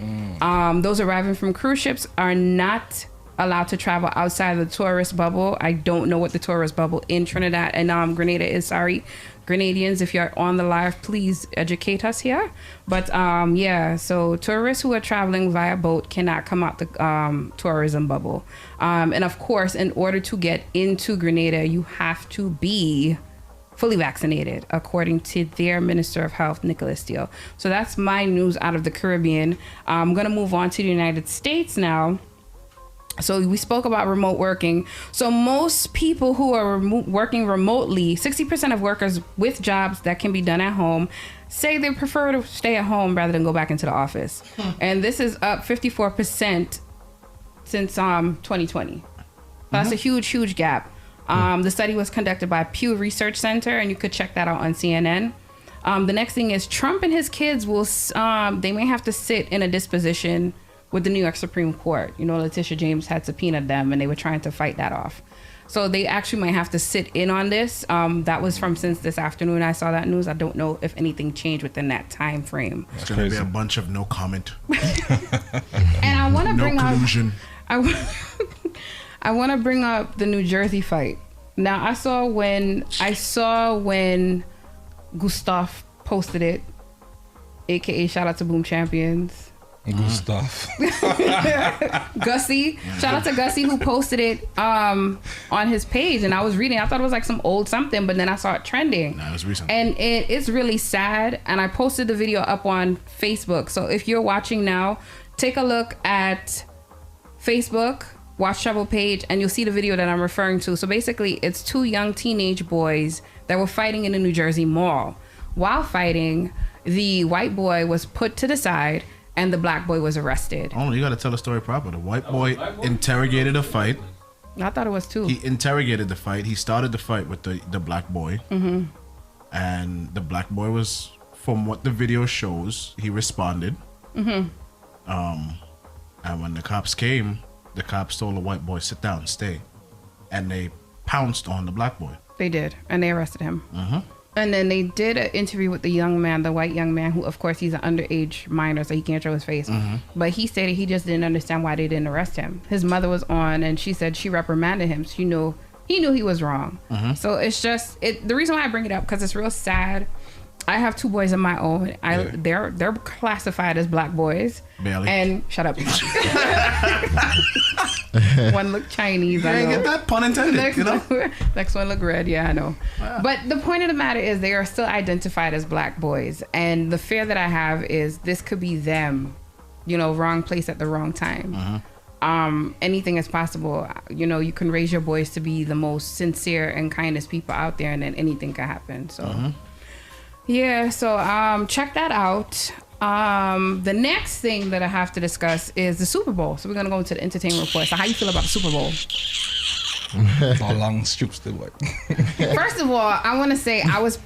Those arriving from cruise ships are not allowed to travel outside of the tourist bubble. I don't know what the tourist bubble in Trinidad and Grenada is. Sorry, Grenadians, if you're on the live, please educate us here. But so tourists who are traveling via boat cannot come out the tourism bubble. And of course, in order to get into Grenada, you have to be fully vaccinated, according to their Minister of Health, Nicholas Steele. So that's my news out of the Caribbean. I'm going to move on to the United States now. So we spoke about remote working. So most people who are working remotely, 60% of workers with jobs that can be done at home, say they prefer to stay at home rather than go back into the office. And this is up 54% since 2020. That's a huge gap. The study was conducted by Pew Research Center, and you could check that out on CNN. The next thing is Trump and his kids will, they may have to sit in a disposition with the New York Supreme Court. Letitia James had subpoenaed them, and they were trying to fight that off. So they actually might have to sit in on this. That was from since this afternoon I saw that news. I don't know if anything changed within that time frame. It's going to be a bunch of no comment. And I want to bring collusion. up... I want to bring up the New Jersey fight. Now, I saw when Gustav posted it, aka shout out to Boom Champions. Gustav. Gussie. Shout out to Gussie who posted it on his page, and I was reading. I thought it was like some old something, but then I saw it trending. No, it was recent. And it's really sad, and I posted the video up on Facebook. So if you're watching now, take a look at Facebook, Watch Trouble page, and you'll see the video that I'm referring to. So basically, it's two young teenage boys that were fighting in a New Jersey mall. While fighting, the white boy was put to the side, and the black boy was arrested. Oh, you got to tell the story proper. The white boy interrogated a fight. I thought it was two. He interrogated the fight. He started the fight with the black boy. Mm-hmm. And the black boy was, from what the video shows, he responded. Mm-hmm. And when the cops came, the cops told the white boy, sit down, stay. And they pounced on the black boy. They did. And they arrested him. Mm-hmm. And then they did an interview with the young man, the white young man, who, of course, he's an underage minor, so he can't show his face. Mm-hmm. But he said he just didn't understand why they didn't arrest him. His mother was on, and she said she reprimanded him. So he knew he was wrong. Mm-hmm. So it's just the reason why I bring it up, because it's real sad. I have two boys of my own. They're classified as black boys. Barely. And shut up. One look Chinese. I know. Get that pun intended. Next one look red. Yeah, I know. Wow. But the point of the matter is they are still identified as black boys, and the fear that I have is this could be them. Wrong place at the wrong time. Mm-hmm. Anything is possible. You can raise your boys to be the most sincere and kindest people out there, and then anything can happen. So. Mm-hmm. Yeah, so check that out. The next thing that I have to discuss is the Super Bowl. So we're gonna go into the entertainment report. So how you feel about the Super Bowl? How long strips they work? First of all, I want to say I was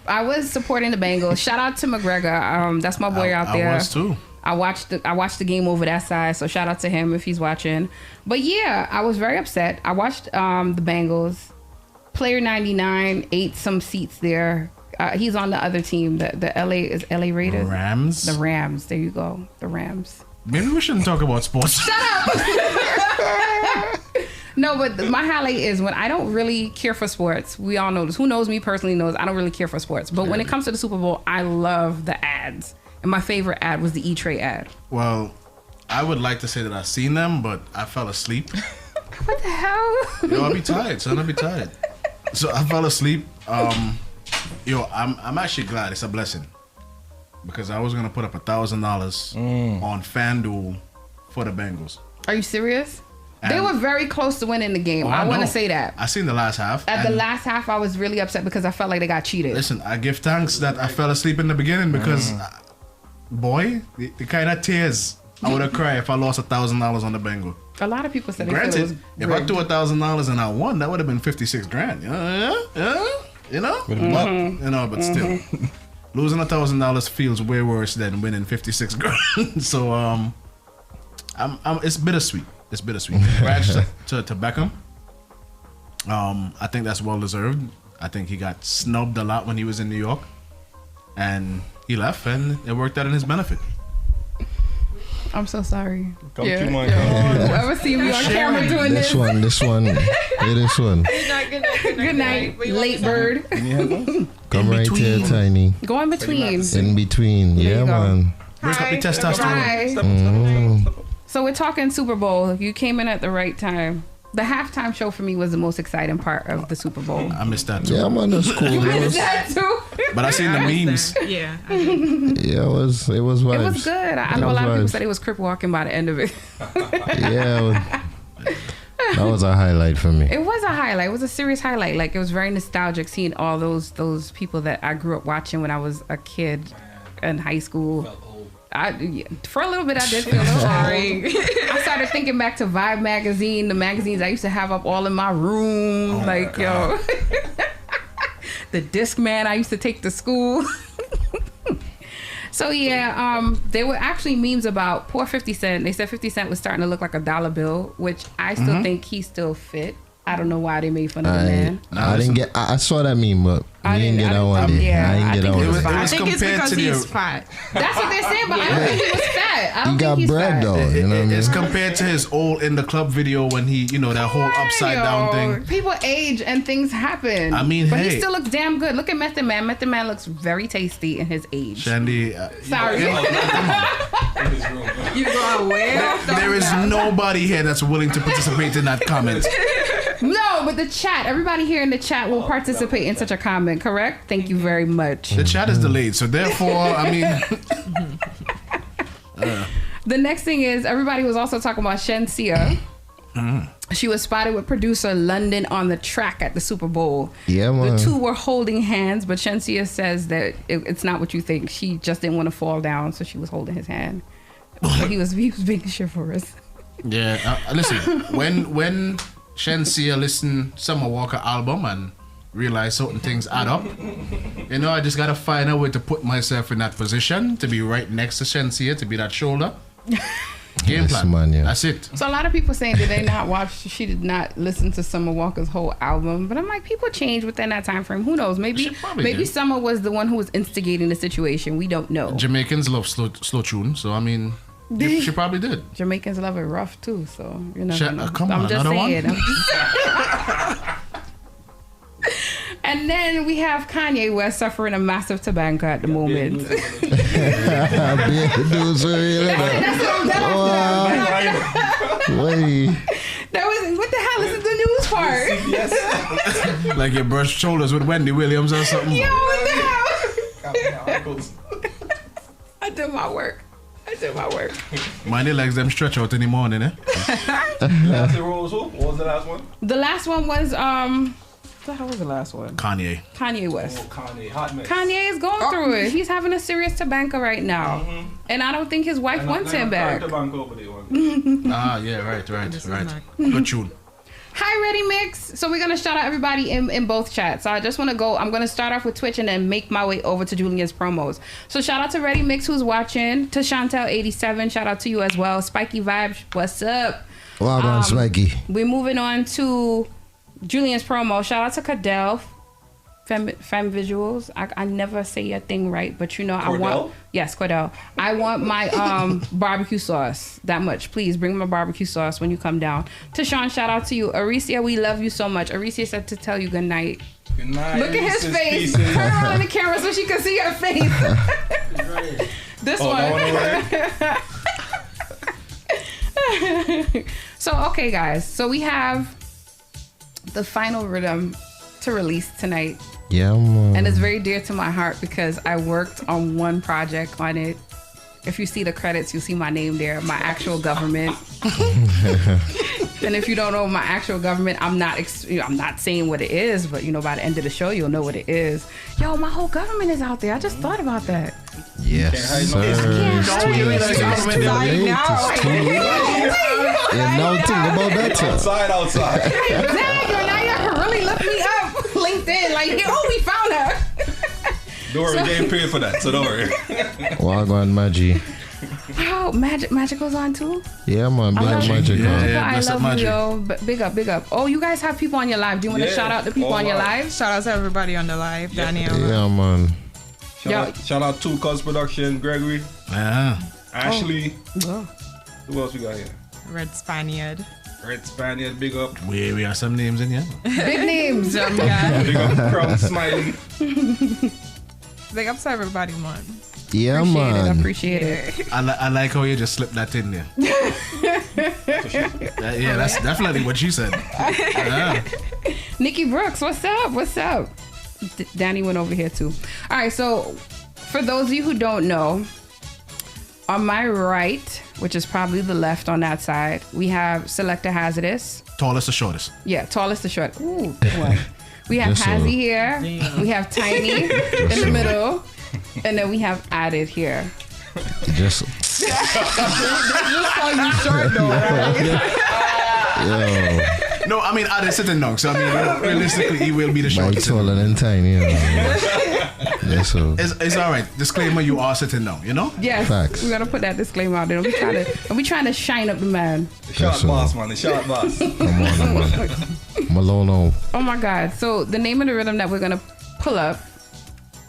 supporting the Bengals. Shout out to McGregor. That's my boy out there. I was too. I watched the game over that side, so shout out to him if he's watching. But yeah, I was very upset. I watched the Bengals. Player 99 ate some seats there. He's on the other team. The LA Raiders. Rams. The Rams. There you go. The Rams. Maybe we shouldn't talk about sports. Shut up. No, but my highlight is when I don't really care for sports. We all know this. Who knows me personally knows I don't really care for sports. But when it comes to the Super Bowl, I love the ads. And my favorite ad was the E-Tray ad. Well, I would like to say that I've seen them, but I fell asleep. What the hell? I'll be tired, son. I'll be tired. So I fell asleep. I'm actually glad. It's a blessing. Because I was going to put up $1,000 on FanDuel for the Bengals. Are you serious? They were very close to winning the game. I want to say that. I seen the last half. At the last half, I was really upset because I felt like they got cheated. Listen, I give thanks that I fell asleep in the beginning because, boy, the kind of tears I would have cried if I lost $1,000 on the Bengal. A lot of people said Granted, they feel it was if I threw $1,000 and I won, that would have been $56,000. But still, losing $1,000 feels way worse than winning $56,000. So it's bittersweet. It's bittersweet. Congrats to Beckham. I think that's well deserved. I think he got snubbed a lot when he was in New York, and he left, and it worked out in his benefit. I'm so sorry. Whoever see me on camera doing this one. This one. Good night, late bird. Come right here, Tiny. Go in between. In between. Yeah, man. Break up the testosterone. So we're talking Super Bowl. If you came in at the right time. The halftime show for me was the most exciting part of the Super Bowl. I missed that too. Yeah, man, that's cool. You missed that too? But I seen the memes. Yeah. Yeah, it was vibes. It was good. I know a lot of people said it was crip walking by the end of it. Yeah, that was a highlight for me. It was a highlight. It was a serious highlight. Like, it was very nostalgic seeing all those people that I grew up watching when I was a kid in high school. For a little bit, I did feel a little sorry. I started thinking back to Vibe magazine, the magazines I used to have up all in my room. The Discman I used to take to school. So yeah, there were actually memes about poor 50 Cent. They said 50 Cent was starting to look like a dollar bill, which I still think he still fit. I don't know why they made fun of the man. I didn't get. I saw that meme, but I didn't get that one. Yeah, I didn't get that one. I think it's because he's fat. That's what they're saying, but I don't think he was fat. I don't He got think he's bread fat. though. You know what I mean? It's compared to his old In the Club video when he, you know, that whole upside down thing. People age and things happen. I mean, but hey. he still looks damn good. Look at Method Man. Method Man looks very tasty in his age. Chandy. Sorry. You going where? There is nobody here that's willing to participate in that comment. No, but the chat. Everybody here in the chat will participate in such a comment, correct? Thank you very much. The chat is delayed, so therefore, I mean. The next thing is everybody was also talking about Shensia. She was spotted with producer London on the track at the Super Bowl. Yeah, man. The two were holding hands, but Shensia says that it's not what you think. She just didn't want to fall down, so she was holding his hand. So he was being chivalrous. Yeah, listen, when Shensia listened Summer Walker album and realized certain things add up, you know, I just gotta find a way to put myself in that position to be right next to Shensia, to be that shoulder. Game plan. Man, yeah. That's it. So a lot of people saying did they not watch? She did not listen to Summer Walker's whole album, but I'm like, people change within that time frame. Who knows? Maybe did. Summer was the one who was instigating the situation. We don't know. Jamaicans love slow tune, so I mean, she probably did. Jamaicans love it rough too, so you know. Come on, I'm just another saying. one? And then we have Kanye West suffering a massive tobacco at the moment. What the hell is the news part? Like you brushed shoulders with Wendy Williams or something. Yo, what the hell? I did my work. Mine legs them stretch out in the morning, eh? What was the last one? The last one was what the hell was the last one? Kanye West. Oh, Kanye, hot mess. Kanye is going through it. He's having a serious tobacco right now, and I don't think his wife wants him back. Yeah, right. Good tune. Hi, Ready Mix. So we're gonna shout out everybody in both chats. So I just want to go. I'm gonna start off with Twitch and then make my way over to Julianspromos. So shout out to Ready Mix who's watching. To Chantel87, shout out to you as well. Spiky Vibes, what's up? Well, Spiky. We're moving on to Julianspromos. Shout out to Cadell, Femme Visuals. I never say your thing right, but you know Cordell? Cordell. I want my barbecue sauce. That much. Please bring my barbecue sauce when you come down. Tashawn, shout out to you. Aricia, we love you so much. Aricia said to tell you good night. Good night. Look at his face. Turn around the camera so she can see your face. This one. So okay, guys. So we have the final rhythm to release tonight. Yeah, man. And it's very dear to my heart because I worked on one project on it. If you see the credits, you'll see my name there, my actual government. And if you don't know my actual government, I'm not saying what it is, but you know, by the end of the show, you'll know what it is. Yo, my whole government is out there. I just thought about that. Yes, sir. Now think about that. Outside. Dang, now you really look me up. LinkedIn, like, we found her. Don't worry, they ain't paid for that, so don't worry. Wagwan Maggie. Oh, Magic goes on too? Yeah, man. Big up Magic. I love you, yo. Big up. Oh, you guys have people on your live. Do you want to shout out the people on your live? Shout out to everybody on the live. Daniel. Yeah, man. Shout out to Cuz Production, Gregory. Ashley. Oh. Who else we got here? Red Spaniard, big up. We have some names in here. Big names. Big up, Crowd Smiling. Big up to everybody, man. Yeah, man. Appreciate it. I like how you just slipped that in there. Yeah, that's definitely what you said. Nikki Brooks, what's up? Danny went over here too. All right, so for those of you who don't know, on my right, which is probably the left on that side, we have Selector Hazardous. Tallest or shortest? Yeah, tallest or short. Ooh, good one. We have Hazzy here. Damn. We have Tiny in the middle. And then we have Added here. Just call you short though, right? Yo. No, I mean Added sitting down, so I mean realistically he will be the shortest. Taller than Tiny. Yes, so. It's all right. Disclaimer: you are sitting down. You know. Yes. Facts. We're gonna put that disclaimer out there. Don't be trying to shine up the man. The short boss, man. The short boss. Come on. Malono. Oh my God. So the name of the rhythm that we're going to pull up,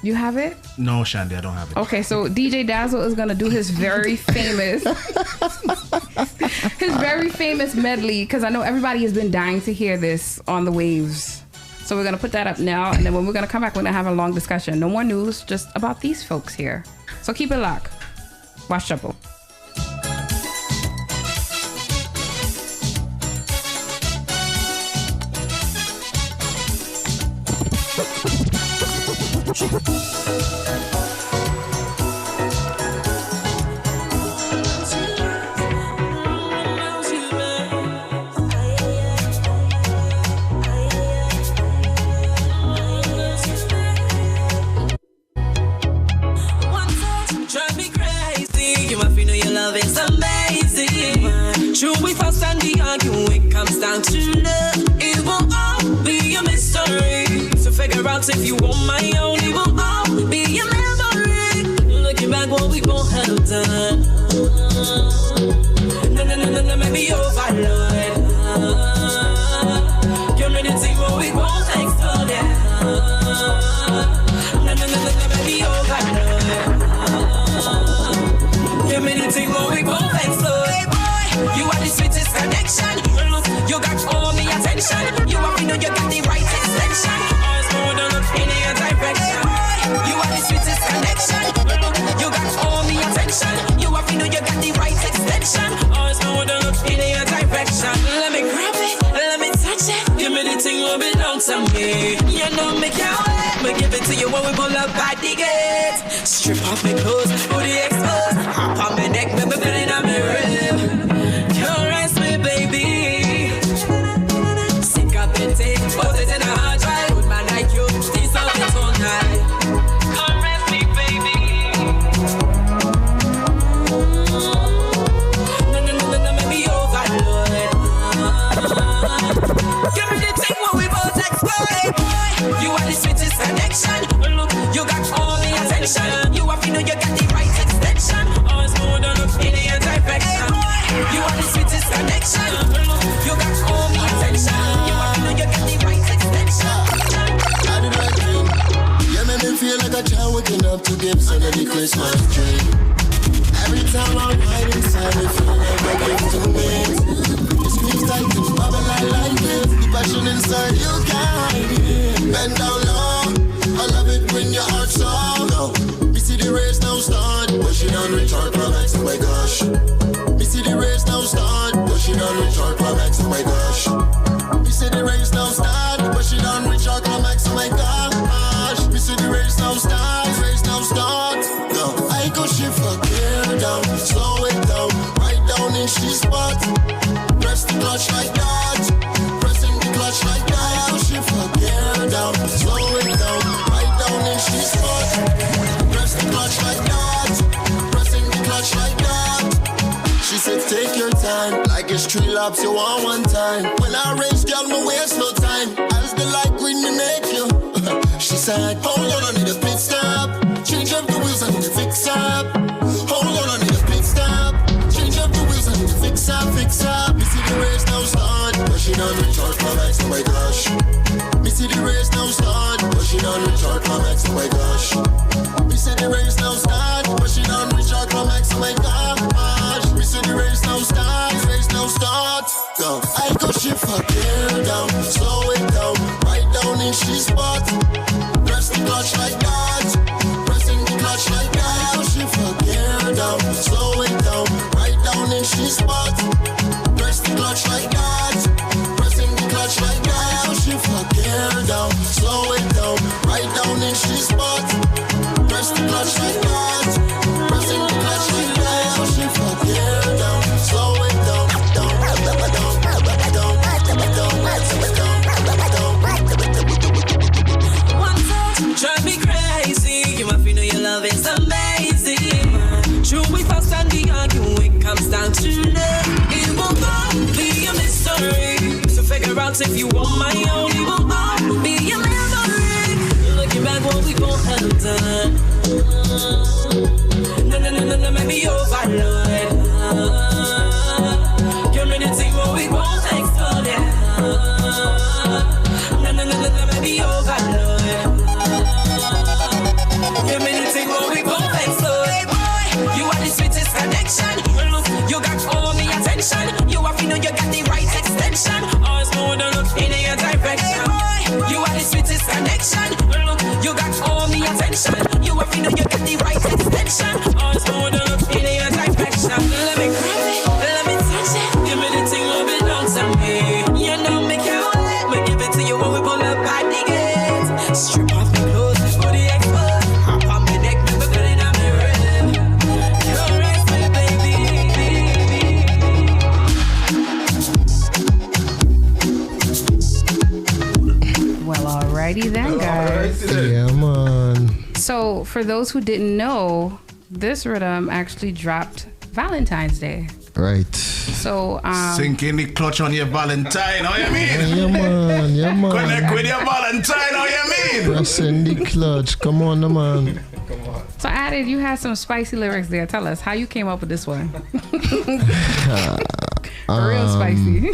you have it? No, Chandy, I don't have it. Okay, so DJ Dazzle is going to do his very famous medley, because I know everybody has been dying to hear this on the waves. So we're going to put that up now, and then when we're going to come back, we're going to have a long discussion. No more news, just about these folks here. So keep it locked. Watch CHUBBLE. True, we fast and the arguing, it comes down to love. It will all be a mystery. So figure out if you want my own, it will all be a memory. Looking back, what we both have done. No, maybe overload. You're ready to see what we both explore. No, maybe overload. You're ready to see what we both explore. You are the sweetest connection. You got all the attention. You are know you got the right extension. Always more than in your direction. You are the sweetest connection. You got all the attention. You are know you got the right extension. Always more than in your direction. Let me grab it, let me touch it. Give me the thing will belong to me. You know me can't wait. We give it to you when we pull up at the gate. Strip off my clothes, booty exposed. Hop on my neck, baby, put it on my rib. Caress me, baby. Sick up and take, put it in a hard drive. Good man like you, tease up it all night. Caress me, baby. No, maybe overload. Give me the thing when we both explode. You are the sweetest connection. You got all the attention. You have to know you got the right extension. Always more than in your direction. You are the sweetest connection. You got all the attention. You have to know you got the right extension. I did right thing. You make me feel like a child waking up to gifts under the Christmas tree. Every time I'm right inside, I feel like I give to me. It screams like the bubble I like it. The passion inside you can't hide it. Bend down low. I love it when your heart's soft. No. We see the race now start. Push it on Richard Climax, oh my gosh. We see the race now start. Push it on Richard Climax, oh my gosh. We see the race now start. Push it on Richard Climax, oh my gosh. We see the race now start. Race now start. No. I go shift a gear down. Slow it down. Right down in she spot. Press the clutch like that. Pressing the clutch like that. I go shift a gear down. Slow it down. Right down in she spot. Press the clutch like that. Pressing the clutch like that. She said take your time. Like it's 3 laps you want one time. When I race girl me waste no time. As the light green me make you. She said hold on I need a pit stop. Change up the wheels I need to fix up. Hold on I need a pit stop. Change up the wheels I need to fix up. Fix up. Me see the race now start. Pushing on Richard Climax, oh my gosh. Me see the race now start. Pushing on Richard Climax, oh my gosh. Me see the race now start. Pushing on Richard Climax, oh my gosh. Me see the race now start. Race now start. Go. I go shift a gear down. Slow it down. Right down in she spot. Press the clutch like that. Pressing the clutch like that. I go shift a gear down. Slow it down. Right down in she spot. Press the clutch like that. Pressing the clutch like that. I go shift a gear down. Slow it down. Right down in she spot. Press the clutch like that. Pressing the clutch like that. I go shift a gear down. Slow it down. One touch, drive me crazy. You have to know your love is amazing. True, we fast and the arguing, it comes down to love. It will all be a mystery. So figure out if you want my own. It will all be a memory. Looking back what we both have done. No, maybe overload. You're ready to see what we both explode. attention. You have to know you got the right extension. All more than look in your direction. Let me grab it, let me touch it. Give me the thing that belongs to me. You know me can't let me give it to you when we pull up at the gate. Strip off the clothes, body exposed. Hop on my neck, me put it on my rhythm. You're right, my baby. Well, alrighty then, guys. Yeah, man. So, for those who didn't know, this rhythm actually dropped Valentine's Day. Right. So, sink in the clutch on your Valentine, how you mean? Yeah, man. Yeah, man. Connect with your Valentine, how you mean? Press in the clutch. Come on, man. So, Added, you had some spicy lyrics there. Tell us how you came up with this one. Real spicy.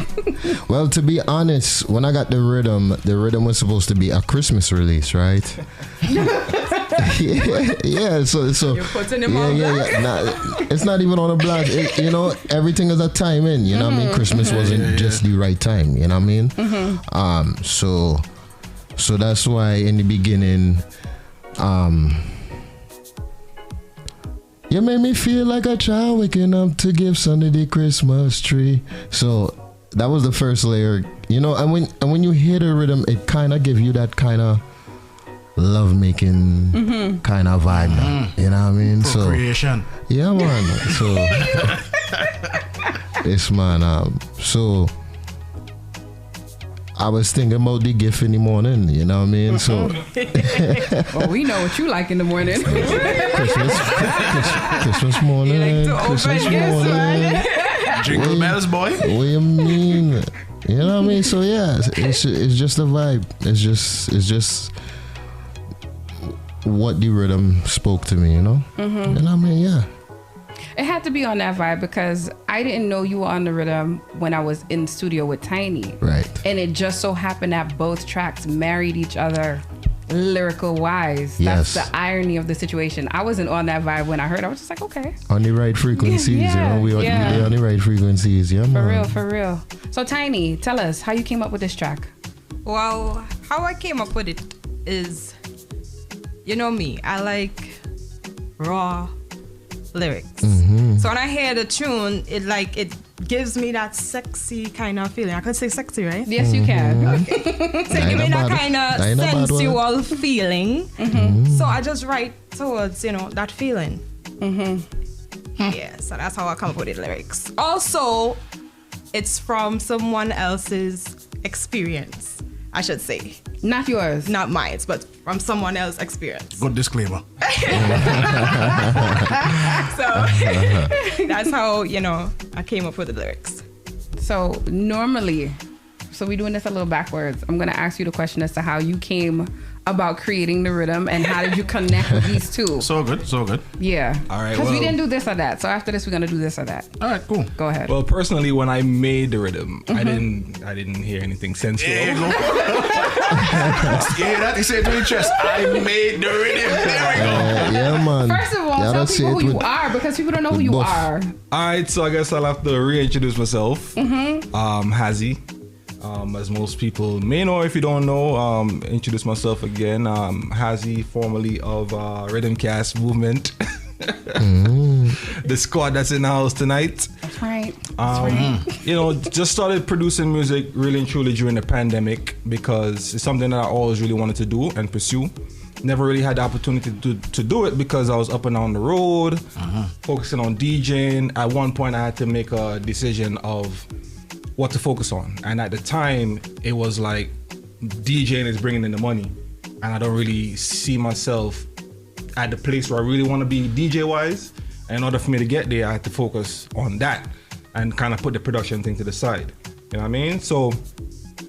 Well, to be honest, when I got the rhythm was supposed to be a Christmas release, right? yeah. So You're putting him on blast. Nah, it's not even on a blast. You know, everything is a time in. You know what I mean? Christmas wasn't just the right time. You know what I mean? So that's why in the beginning, you made me feel like a child waking up to give Sunday the Christmas tree. So that was the first layer, you know. And when you hear the rhythm, it kind of gives you that kind of love-making kind of vibe. You know what I mean? Procreation. So yeah, man. So this man. So I was thinking about the gift in the morning, you know what I mean? So well, we know what you like in the morning. Christmas morning. You like to Christmas open gifts, morning. man. Jingle bells, boy. What do you mean? You know what I mean? So yeah, it's just a vibe. It's just what the rhythm spoke to me, you know? You know what I mean? Yeah. It had to be on that vibe because I didn't know you were on the rhythm when I was in the studio with Tiny. Right. And it just so happened that both tracks married each other lyrical wise. Yes. That's the irony of the situation. I wasn't on that vibe when I heard it. I was just like, okay. On the right frequencies, Yeah, you know? We on the right frequencies, yeah, man. For real. So Tiny, tell us how you came up with this track. Well, how I came up with it is, you know me, I like raw lyrics. So when I hear the tune, it gives me that sexy kind of feeling. I could say sexy, right? Yes, you can. Okay. So give me that kind of sensual feeling. So I just write towards, that feeling. Yeah, so that's how I come up with the lyrics. Also, it's from someone else's experience, I should say. Not yours. Not mine, but from someone else's experience. Good disclaimer. So that's how, I came up with the lyrics. So normally, we're doing this a little backwards. I'm going to ask you the question as to how you came about creating the rhythm and how did you connect with these two. So good. Yeah. All right. Because we didn't do this or that. So after this, we're going to do this or that. All right, cool. Go ahead. Well, personally, when I made the rhythm, I didn't hear anything sensual. There you go. That he said to your chest. I made the rhythm. There we go. Yeah, man. First of all, tell people who you are because people don't know who you are. All right, so I guess I'll have to reintroduce myself. Hazy. As most people may know, if you don't know, introduce myself again. Hazy, formerly of Rhythm Cast Movement. The squad that's in the house tonight. That's right. Just started producing music really and truly during the pandemic because it's something that I always really wanted to do and pursue. Never really had the opportunity to do it because I was up and down the road, focusing on DJing. At one point, I had to make a decision of what to focus on. And at the time, it was like DJing is bringing in the money. And I don't really see myself at the place where I really want to be DJ-wise. And in order for me to get there, I had to focus on that and kind of put the production thing to the side. You know what I mean? So,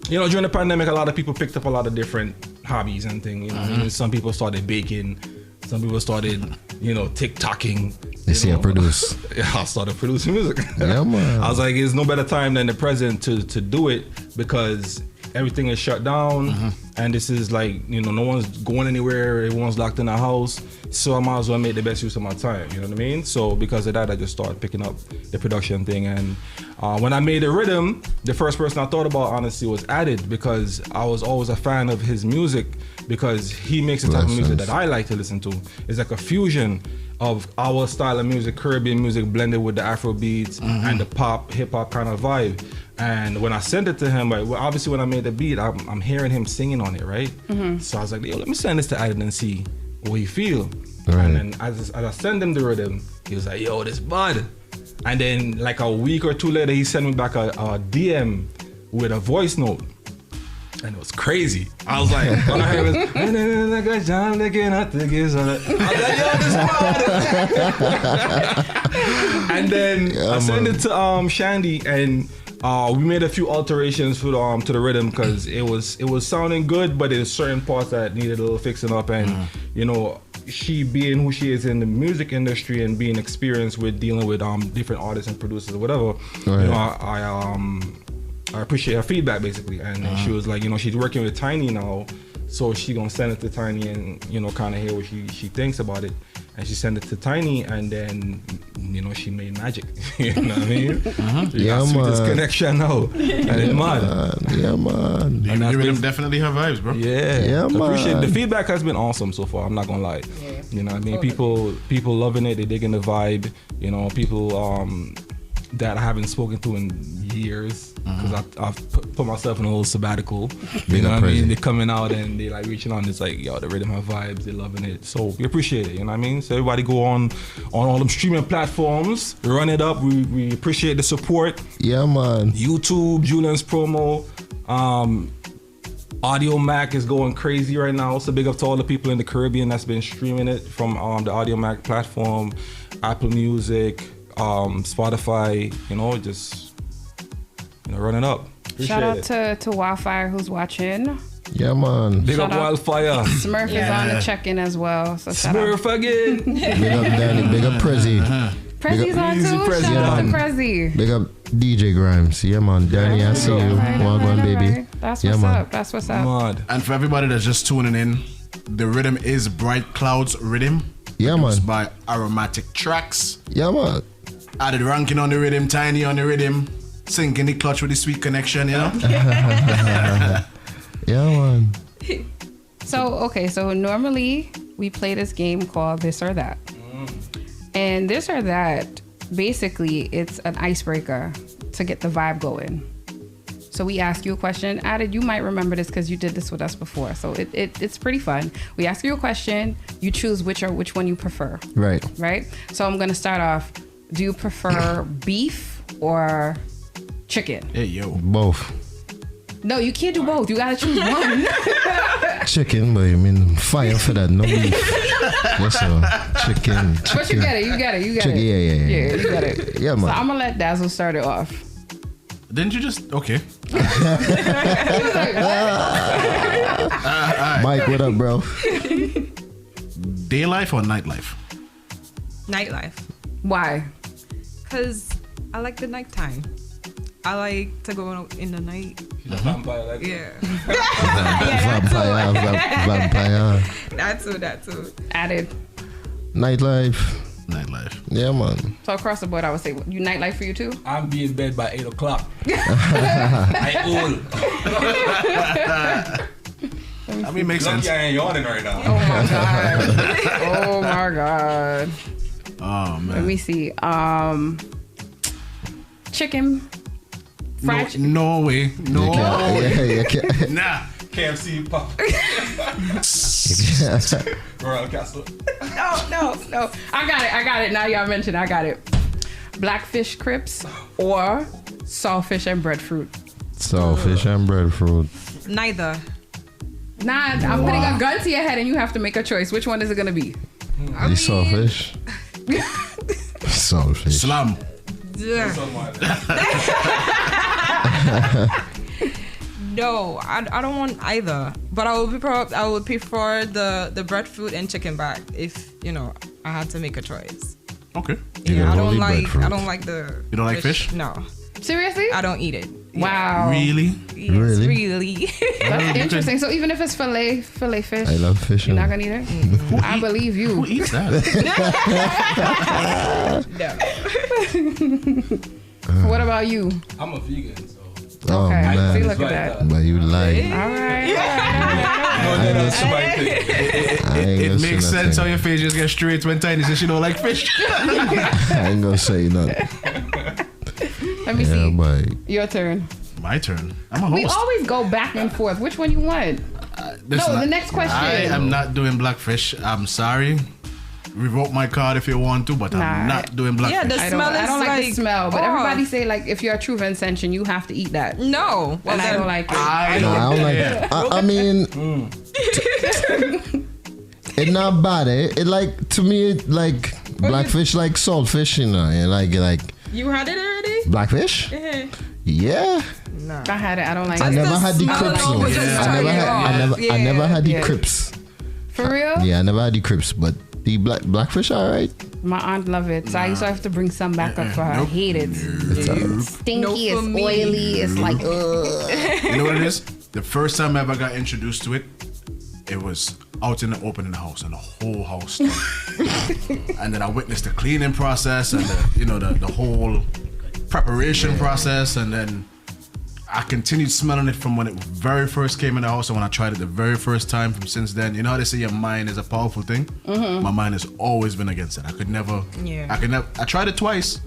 during the pandemic, a lot of people picked up a lot of different hobbies and things. You know what I mean? Some people started baking. Some people started, TikToking. They see I produce. Yeah, I started producing music. Yeah, man. I was like, there's no better time than the present to do it because everything is shut down and this is like, no one's going anywhere. Everyone's locked in the house. So I might as well make the best use of my time. You know what I mean? So because of that, I just started picking up the production thing. And when I made the rhythm, the first person I thought about, honestly, was Added because I was always a fan of his music because he makes the type of music that I like to listen to. It's like a fusion of our style of music, Caribbean music blended with the Afro beats and the pop, hip hop kind of vibe. And when I sent it to him, right, well, obviously when I made the beat, I'm hearing him singing on it, right? So I was like, yo, let me send this to Adam and see what he feel. Right. And then as I send him the rhythm, he was like, yo, this bud. And then like a week or two later, he sent me back a DM with a voice note. And it was crazy. I was like, all I heard was, I was like, yo, this bud. And then I sent it to Chandy, and we made a few alterations for to the rhythm because it was sounding good, but there's certain parts that needed a little fixing up. And you know, she being who she is in the music industry and being experienced with dealing with different artists and producers or whatever, you know, I appreciate her feedback basically. And she was like, you know, she's working with Tiny now, so she gonna send it to Tiny and, you know, kind of hear what she thinks about it. And she sent it to Tiny, and then, you know, she made magic. You know what I mean? Yeah, man. Sweetest connection now. And it's mad. Yeah, man. The rhythm definitely have vibes, bro. Yeah, man. Appreciate the feedback has been awesome so far. I'm not gonna lie. Yeah. You know what I mean? People loving it. They digging the vibe. You know, people that I haven't spoken to in years because I've put myself in a little sabbatical. You know what I mean? They're coming out and they like reaching out. It's like, yo, the rhythm have vibes. They're loving it. So we appreciate it. You know what I mean? So everybody go on all them streaming platforms, run it up. We appreciate the support. Yeah, man. YouTube, Julianspromo, Audio Mac is going crazy right now. So big up to all the people in the Caribbean that's been streaming it from the Audio Mac platform, Apple Music, Spotify, you know, just, you know, running up. Appreciate Shout out to Wildfire who's watching. Yeah, man. Big up Wildfire. Smurf is on the check-in as well. So Smurf again. Big up Danny. Big up Prezi. Prezi's on too. Shout out to Prezi. Big up DJ Grimes. Yeah, man. Danny, I see you. Wagwan, baby. That's what's up. That's what's up. Mad. And for everybody that's just tuning in, the rhythm is Bright Clouds Rhythm. Yeah, man. By Aromatic Tracks. Yeah, man. Added ranking on the rhythm, Tiny on the rhythm, sinking the clutch with the sweet connection, you know? Yeah, man. So normally we play this game called This or That. And This or That, basically, it's an icebreaker to get the vibe going. So we ask you a question. Added, you might remember this because you did this with us before. So it's pretty fun. We ask you a question. You choose which one you prefer. Right. Right? So I'm going to start off. Do you prefer beef or chicken? Hey, yo. Both. No, you can't do both. You got to choose one. Chicken, but I mean, fire for that. No beef. Yes, sir. Chicken. But you get it. You got it. Yeah, Yeah, you got it. Yeah, man. So I'm going to let Dazzle start it off. Didn't you just... Okay. Mike, what up, bro? Day life or nightlife? Nightlife. Why? Because I like the nighttime. I like to go out in the night. She's a vampire, like Vampire. That too. Added. Nightlife. Yeah, man. So across the board, I would say, you nightlife for you too? I'm be in bed by 8 o'clock. I old. I mean, makes sense. I ain't yawning right now. Oh my god. Oh my god. Oh man. Let me see. Chicken. Fried chicken. No way. No way. Nah. KFC pop. Royal Castle. No. I got it. Now y'all mentioned I got it. Blackfish crisps or saltfish and breadfruit. Saltfish and breadfruit. Neither. Nah, I'm putting a gun to your head and you have to make a choice. Which one is it gonna be? The saltfish. Saltfish. Slam. No, I don't want either. But I would prefer the breadfruit and chicken back if, you know, I had to make a choice. Okay. Yeah, I don't like the... You don't like fish? No. Seriously? I don't eat it. Wow. Really? Yes, really. That's interesting. So even if it's fillet fish, I love fish. You're not gonna eat it? Mm-hmm. I believe you. Who eats that? No. What about you? I'm a vegan, so Oh man, see, look at that. But you lying. All right. It makes sense how your face just gets straight when Tiny says she don't like fish. I ain't gonna say nothing. Let me see. Boy. Your turn. My turn. I'm a host. We always go back and forth. Which one you want? The next question. I am not doing blackfish. I'm sorry. Revoke my card if you want to, but I'm not doing blackfish. Yeah, the smell I don't like the smell, but everybody say like if you're a true Vincentian, you have to eat that. No, and I don't like it. I don't like it. I mean, it's not bad. It like to me, it like blackfish like saltfish, you know. And like you had it already? Blackfish? Yeah. No. I had it. I don't like it. I never had the crips. I never had the crips. For real? Yeah, I never had the crips, but the blackfish, all right. My aunt love it, so I used to have to bring some back up for her. I hate it. It's stinky, it's oily, it's like ugh. You know what it is? The first time I ever got introduced to it, it was out in the open in the house, and the whole house stunk. And then I witnessed the cleaning process and the whole preparation process, and then I continued smelling it from when it very first came in the house and when I tried it the very first time. From since then, you know how they say your mind is a powerful thing? My mind has always been against it. I tried it twice.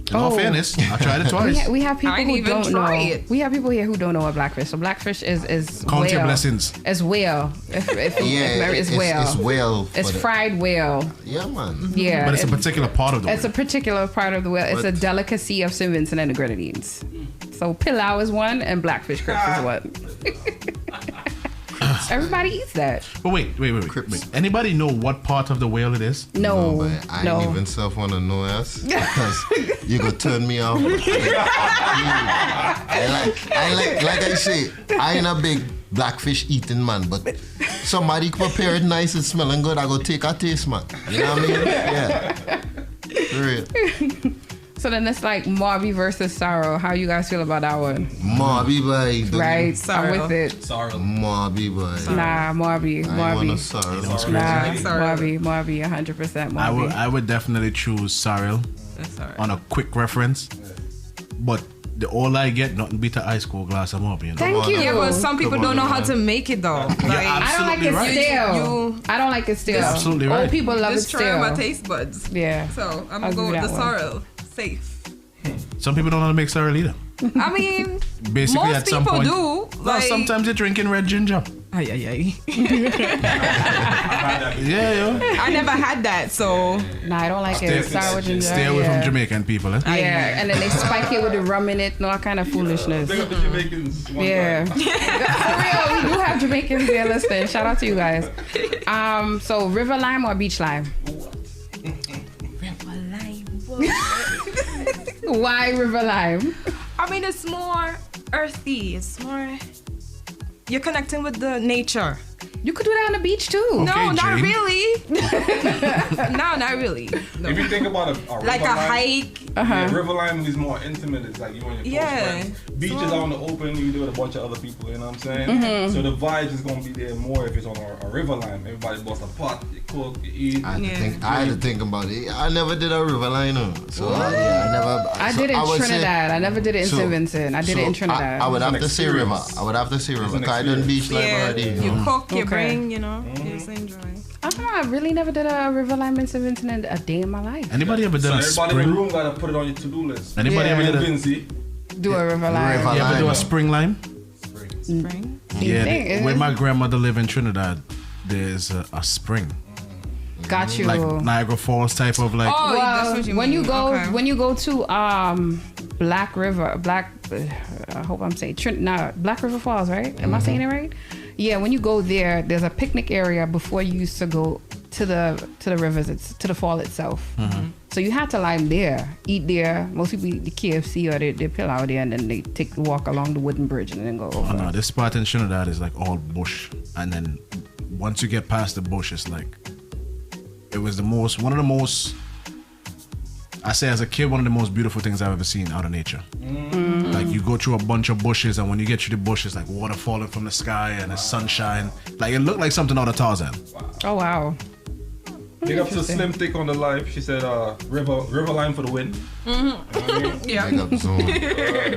In all fairness, I tried it twice. We have people who don't know. We have people here who don't know what blackfish. So blackfish is count your whale. blessings. It's whale. It's whale. It's whale. It's fried whale. Yeah, man. Yeah. But it's a particular part of the whale. It's a particular part of the whale. It's a delicacy of St. Vincent and the Grenadines. So pilau is one and blackfish crips is one. Everybody eats that. But wait. Anybody know what part of the whale it is? No. I ain't even self want to know us because you gonna turn me off. Like I say, I ain't a big blackfish eating man, but somebody prepare it nice and smelling good, I go take a taste, man. You know what I mean? Yeah. For real. So then it's like Marby versus Sorrow. How you guys feel about that one? Marby, boy. Right, I'm with it. Sorrow. Marby, boy. Nah, Marby. I want a Sorrow. Marby, 100% Marby. I would definitely choose Sorrel on a quick reference. But all I get, nothing beat an ice cold glass of Marby. You know? Thank you. Yeah, but some people don't know how to make it though. Like, I don't like it stale. I don't like it stale. You're absolutely right. Old people love it just stale. try my taste buds. Yeah. So I'm gonna go with the sorrel. Safe. Some people don't know how to make sorrel either. I mean, basically most at some people point, do. Like, sometimes you're drinking red ginger. Yeah, I never had that, so I don't like it. Sour ginger. Stay away from Jamaican people, eh? Yeah, and then they spike it with the rum in it and all kind of foolishness. Big up the Jamaicans. Yeah. For real, we do have Jamaicans there listening. Shout out to you guys. So river lime or beach lime? River lime. Why river lime? I mean, it's more earthy. It's more. You're connecting with the nature. You could do that on the beach too. No, Okay, not Jane. really. No, not really. No. If you think about a like river a lime, hike. Yeah, river lime is more intimate. It's like you and your close friends. Beach is out in the open. You do it with a bunch of other people. You know what I'm saying? So the vibes is gonna be there more if it's on a river lime. Everybody bust a pot, you cook, you eat. I had to think about it. I never did a river line, so I never. I did it in Trinidad. I never did it in St. Vincent. I did it in Trinidad. I would have to say river. Because I done beach life already. You cook, you bring, you know, you just enjoy. I don't know. I really never did a river lime in St. Vincent in a day in my life. Anybody ever done a everybody spring? in the room gotta put it on your to-do list. Anybody ever did a do a river lime? You ever do a spring lime? Spring? Yeah. Where my grandmother lived in Trinidad, there's a spring. Got you. Like Niagara Falls type of like. Oh, well, that's what you when mean. you go to Black River, I hope I'm saying Black River Falls, right? Am I saying it right? Yeah, when you go there, there's a picnic area before you used to go to the rivers, it's to the fall itself. So you had to lime there, eat there. Most people eat the KFC or they pill out there and then they take the walk along the wooden bridge and then go over. Oh no, this spot in Trinidad is like all bush, and then once you get past the bush, it's like it was one of the most. I say as a kid, one of the most beautiful things I've ever seen out of nature. Like you go through a bunch of bushes, and when you get through the bushes, like water falling from the sky and the sunshine. Like it looked like something out of Tarzan. Oh wow. Big up to Slim Thick on the live. She said, River Line for the win. Yeah.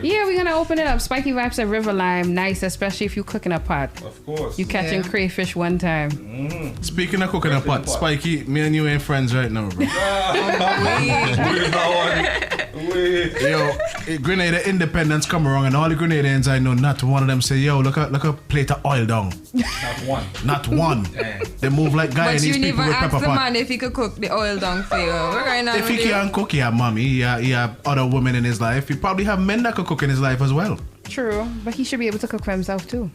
Yeah, we're gonna open it up. Spiky Vibe said River Lime, nice, especially if you cook in a pot. Of course. You catching crayfish one time. Speaking of cooking a pot, Spiky, me and you ain't friends right now, bro. Yo, Grenada Independence come around and all the Grenadians I know, not one of them say, yo, look a plate of oil down. Not one. They move like Guyanese people with pepper pot. But you never asked the man if he could cook the oil down for you. We're going on if he can't cook, he have mommy, he have other women in his life. He probably have men that could cook in his life as well. True, but he should be able to cook for himself too.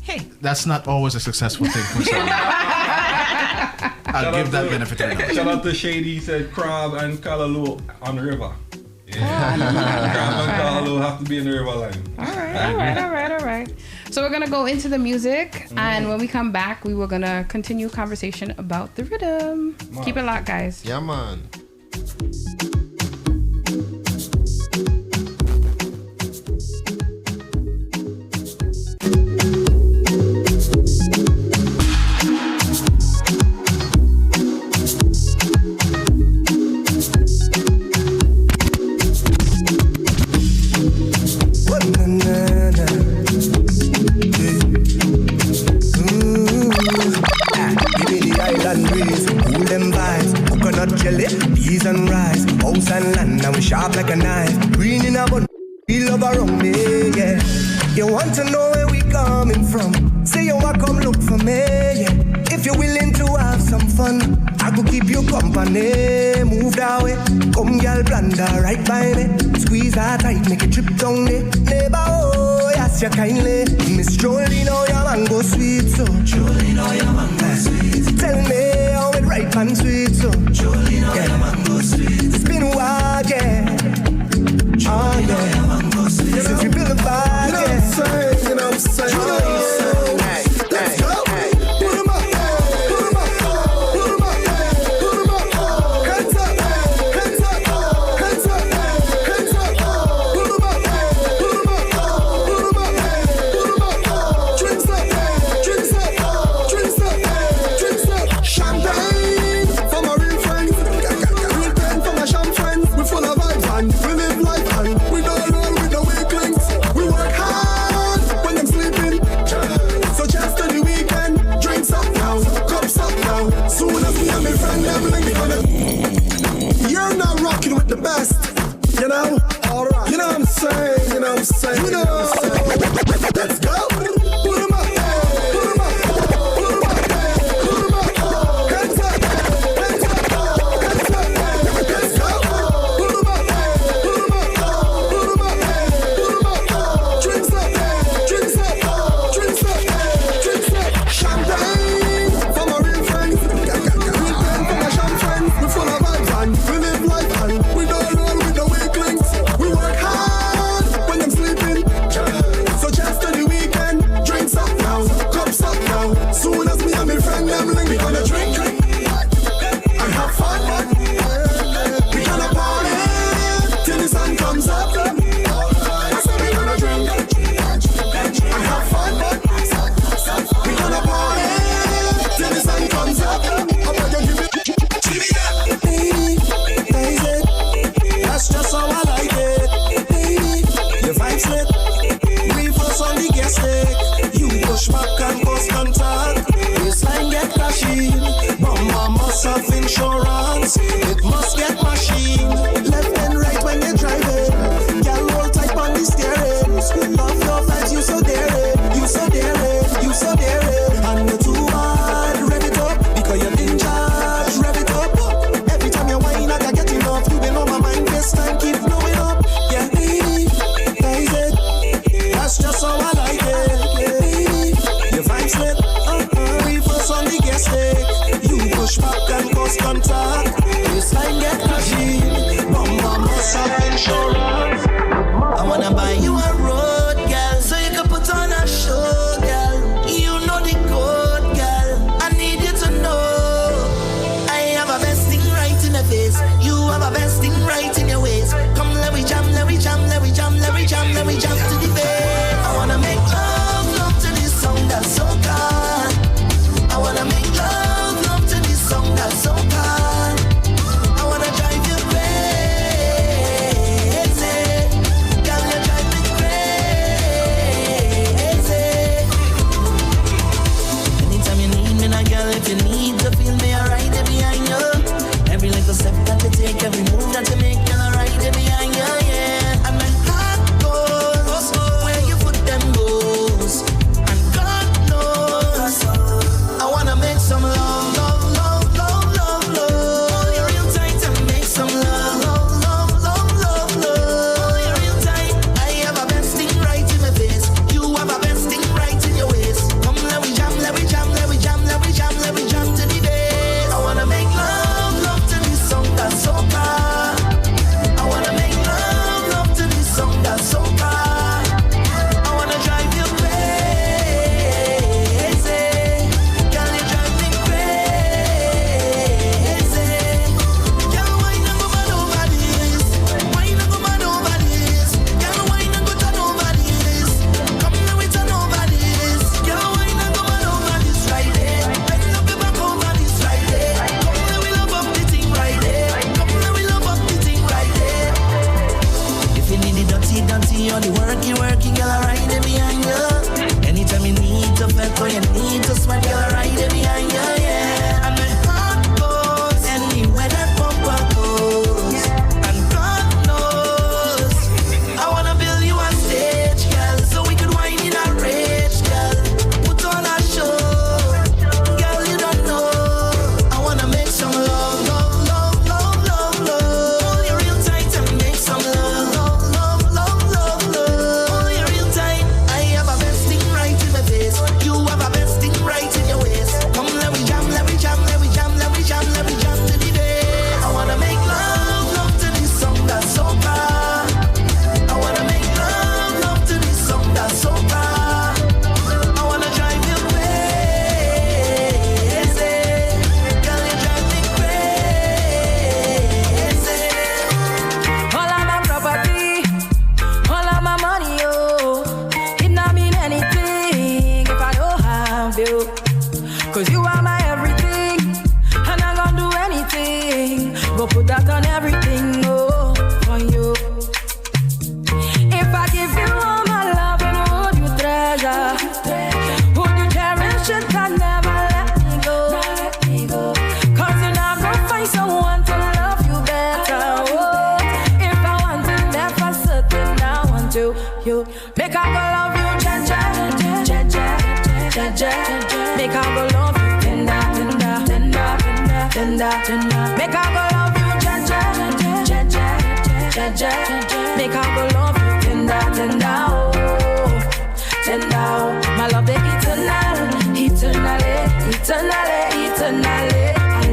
Hey. That's not always a successful thing for someone. I'll give that benefit of the doubt. Shout out to Shady, he said crab and callaloo on the river. Yeah. Crab and callaloo have to be in the river line. All right. So we're gonna go into the music, and when we come back, we were gonna continue conversation about the rhythm. Keep it locked, guys. Yeah, man. Jelly, peas and rice, house and land, and we sharp like a knife. Green in a bun, we love around me, yeah. You want to know where we coming from? Say you want come look for me, yeah. If you're willing to have some fun, I could keep you company. Move that way, come girl, blunder right by me. Squeeze that tight, make it trip down there. Neighbor, oh, yes, you kindly. Miss Jolie, know your mango sweet, so Jolie, know your mango sweet. Tell me how it ripe and sweet, so Jolie, know your mango sweet. It's been a while, yeah. Oh, yeah. Since we built a vibe, yeah. You know what I'm saying? Let's go. Put 'em up. Hands up. Put 'em up. Drinks up. Champagne for my real friends. Real pen for my sham friends. We full of vibes and we live life and we don't roll with the weaklings. We work hard when I'm sleeping. So just on the weekend, drinks up now, cups up now. Soon as me and my friend them link gonna. You're not rocking with the best, you know. Alright, you know what I'm saying. You know. Let's go. Put 'em up. Hands up. Let's go. Put 'em up. Drinks up. Champagne for my real friends. Real pen for my sham friends. We full of vibes and we live life and we don't roll with the weaklings. We work hard when I'm sleeping. So just on the weekend, drinks up now, cups up now. Soon as me and my friend them link, we gonna drink and have fun. We gonna party till the sun comes up. So we gonna drink and have fun. We gonna party till the sun comes up. That's just how I like it. Your vibes lit. Reverse on the gas stick. You push back and cause contact. Baseline get crashing. Bomba must have insurance. It must get machine. Left and right when you're driving. Girl roll tight on the steering. Love your vibes, you so daring. And you're too hard, rev it up. Because you're in charge, rev it up. Every time you whine, I get enough. You been on my mind this time, keep blowing up. Yeah, baby, that is it. That's just how I like it. Yeah, baby, your vibes lit. Reverse on the gas stick. You push back and cause contact. Baseline get crashing. Bomba must have insurance. I wanna buy you a road, girl, so you can put on a show, girl. You know the code, girl. I need you to know. I have a best thing right in the face. You have a best thing right in your waist. Come, let me jam to the bass. I wanna make love to this song that's Soca. I wanna make love to this song that's Soca. go put that on everything, oh, for you. If I give you all my love, and would you treasure? Would you cherish it and never let me go? Cause you're not gonna find someone to love you better, oh. If I want to never certain, I want to, you. Make I go love you, Jaja. Make I go love you, tender. Make I go love you, Jaja. Make I go love you, tender, oh, tender, oh. My love, they eternally. I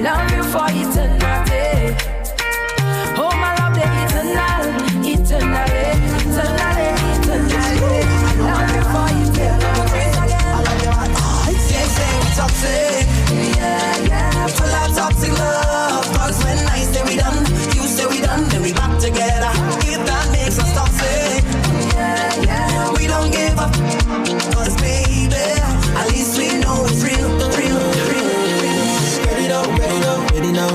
love you for eternity. Oh, my love, they eternally. I love you for eternity. Say we toxic, yeah. Full of toxic love. Cause when I say we done, you say we done, then we back together. If that makes us toxic, yeah. We don't give up. Cause baby, at least we know it's real. Ready now.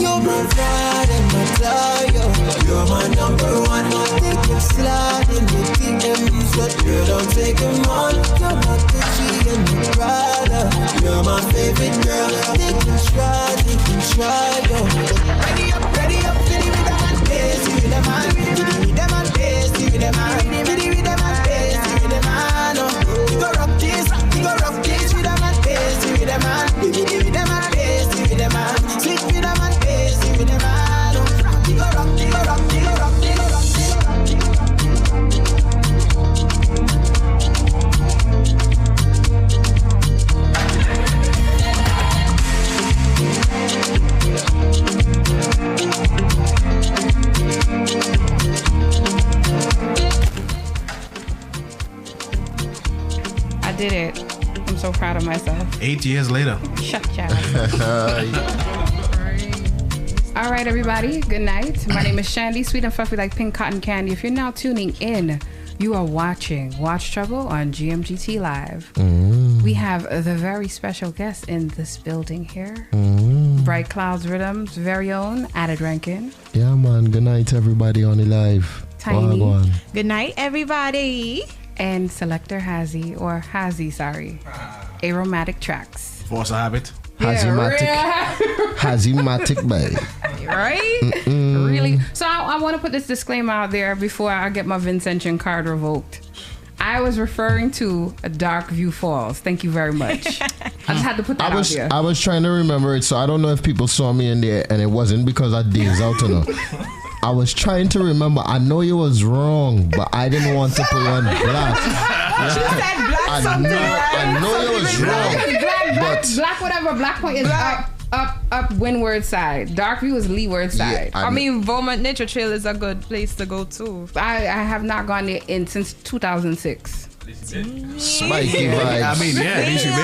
You're my pride and my tire. You're my number one. Take it slide in your DMs, but you don't take them on. You're my Gucci and my Prada. You're my favorite girl. They can try, yo. Ready up, ready with the man, bass, with the man, with the man, bass, with the man, with the man, bass, with the man. You go rock this with the man, bass, with the man, with the man, bass, with the man, sweet with the man, bass, with the man. You go rock. I did it. I'm so proud of myself. 8 years later. Shut up. All right, everybody. Good night. My name is Chandy, sweet and fluffy like pink cotton candy. If you're now tuning in, you are watching Watch Trouble on gmgt.live. We have the very special guest in this building here. Bright Clouds Rhythm's very own Added Rankin. Yeah, man. Good night, everybody on the live. Tiny. Good night, everybody. And Selector Hazy, Aromatic Tracks. Force of habit. Hazymatic, babe. Right? Really? So I want to put this disclaimer out there before I get my Vincentian card revoked. I was referring to a Dark View Falls. Thank you very much. I just had to put that out there. I was trying to remember it, so I don't know if people saw me in there, and it wasn't because I dazed out or no. I was trying to remember. I know you was wrong, but I didn't want to put you on blast. She said black something. I know you was wrong. Black whatever. Black Point is up windward side. Darkview is leeward side. I mean, Vermont Nature Trail is a good place to go too. I have not gone there since 2006. Spiky vibes. I mean, yeah, at least you've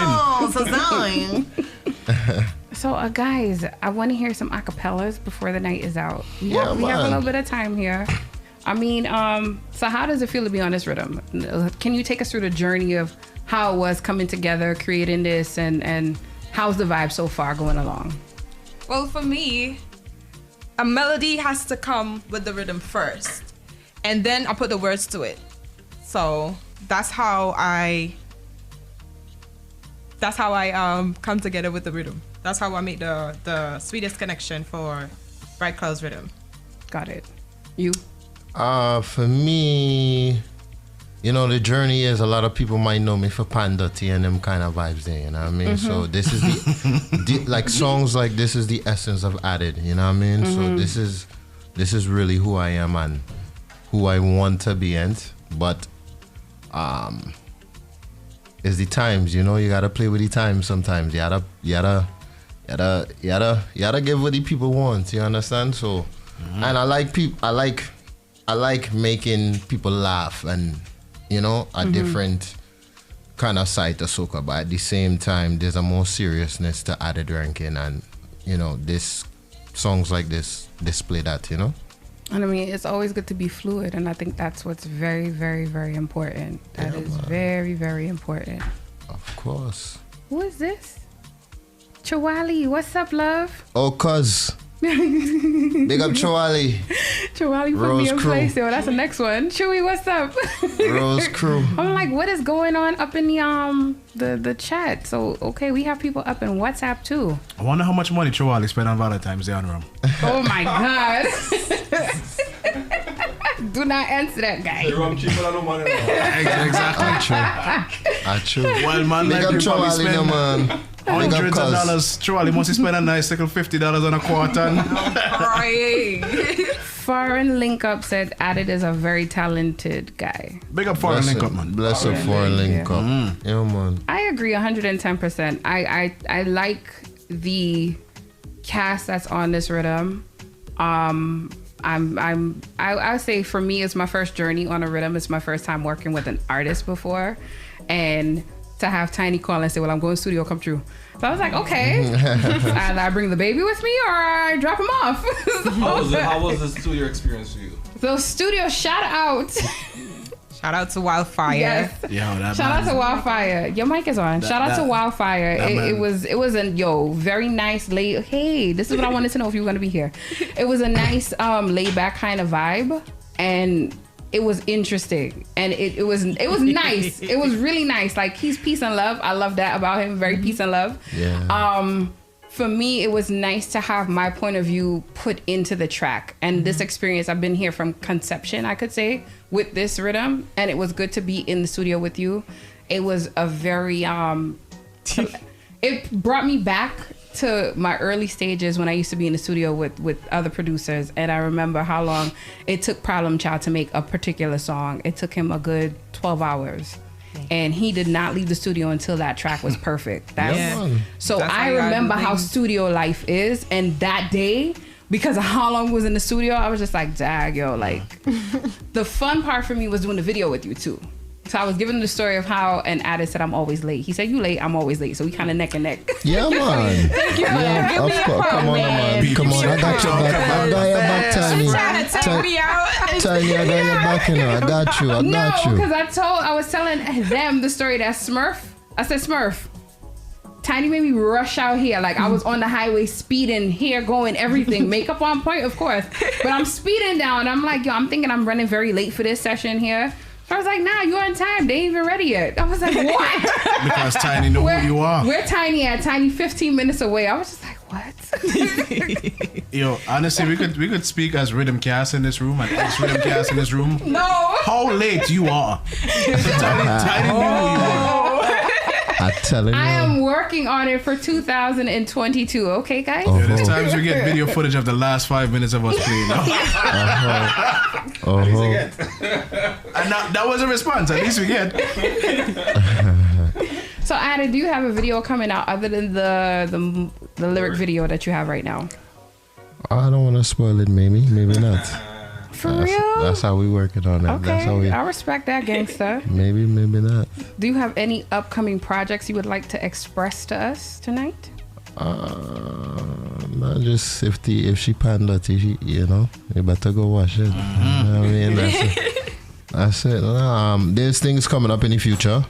been. So, guys, I want to hear some acapellas before the night is out. We have a little bit of time here. I mean, so how does it feel to be on this rhythm? Can you take us through the journey of how it was coming together, creating this, and how's the vibe so far going along? Well, for me, a melody has to come with the rhythm first, and then I put the words to it. So that's how I come together with the rhythm. That's how I make the sweetest connection for Bright Clouds Rhythm. Got it. You? For me, you know, the journey is a lot of people might know me for Pandati and them kind of vibes there, you know what I mean? So this is the like songs like this is the essence of Added, you know what I mean? So this is really who I am and who I want to be, but it's the times, you know, you gotta play with the times sometimes. You gotta give what the people want, you understand? So and I like making people laugh and, you know, a different kind of side to soca, but at the same time there's a more seriousness to Added Rankin, and, you know, this songs like this display that, you know. And I mean, it's always good to be fluid, and I think that's what's very, very, very important. That is very, very important. Of course. Who is this? Chawali, what's up, love? Oh, cuz. Big up Chawali. Chawali put Rose me in Crew. place. Yo, that's the next one. Chewy, what's up? Rose Crew. I'm like, what is going on up in the chat? So okay, we have people up in WhatsApp too. I wonder how much money Chawali spent on Valentine's Day on rum. Oh my god. Do not answer that guy. Exactly. True. Well, man, Big like up you probably Chawali, spend man. hundreds of dollars. Chawali must spend a nice little $50 on a quarter. Foreign Link Up said Added is a very talented guy. Big up Foreign Link Up, man. Bless up Foreign Link Up. Yeah, man. I agree 110%. I like the cast that's on this rhythm. I say for me, it's my first journey on a rhythm. It's my first time working with an artist before, and to have Tiny call and say, "Well, I'm going to studio, come through." So I was like, okay, and I bring the baby with me, or I drop him off. How was the studio experience for you? So studio, shout out. Shout out to Wildfire. Yes. Shout out to Wildfire. Your mic is on. Shout out to Wildfire. It was a very nice late. Hey, this is what I wanted to know if you were gonna be here. It was a nice laid back kind of vibe, and it was interesting, and it was nice. It was really nice. Like, he's peace and love. I love that about him. Very peace and love. Yeah. For me, it was nice to have my point of view put into the track. And this experience, I've been here from conception, I could say, with this rhythm. And it was good to be in the studio with you. It was a very, it brought me back to my early stages when I used to be in the studio with other producers. And I remember how long it took Problem Child to make a particular song. It took him a good 12 hours. And he did not leave the studio until that track was perfect. So I remember how studio life is, and that day, because of how long we was in the studio, I was just like, dag, yo, like, the fun part for me was doing the video with you too. So I was giving the story of how an artist said I'm always late. He said, you late, I'm always late. So we kind of neck and neck. Yeah, man. Thank you. Yeah, Give me a come on, man. Come on, I got your back. I got your back, Tiny. She's trying to take me out. Tiny, I got your back, you know. I got you. No, because I was telling them the story that Smurf. I said, Smurf, Tiny made me rush out here. Like, I was on the highway speeding, hair going, everything. Makeup on point, of course. But I'm speeding down. I'm like, yo, I'm thinking I'm running very late for this session here. I was like, nah, you're on time. They ain't even ready yet. I was like, what? Because Tiny know who you are. Where Tiny at? Tiny 15 minutes away. I was just like, what? Yo, honestly, we could speak as rhythm cast in this room and ex-rhythm cast in this room. No. How late you are. Tiny knew who you are. I'm telling you. I am working on it for 2022. Okay, guys? Yeah, there's times we get video footage of the last 5 minutes of us playing. And that was a response. At least we get. So, Ada, do you have a video coming out other than the lyric video that you have right now? I don't want to spoil it. Maybe not. For real? That's how we working on it. Okay, That's how we. I respect that, gangster. Maybe not. Do you have any upcoming projects you would like to express to us tonight? Man, just if she panda, you know, you better go watch it. You know what I mean, that's it. There's things coming up in the future.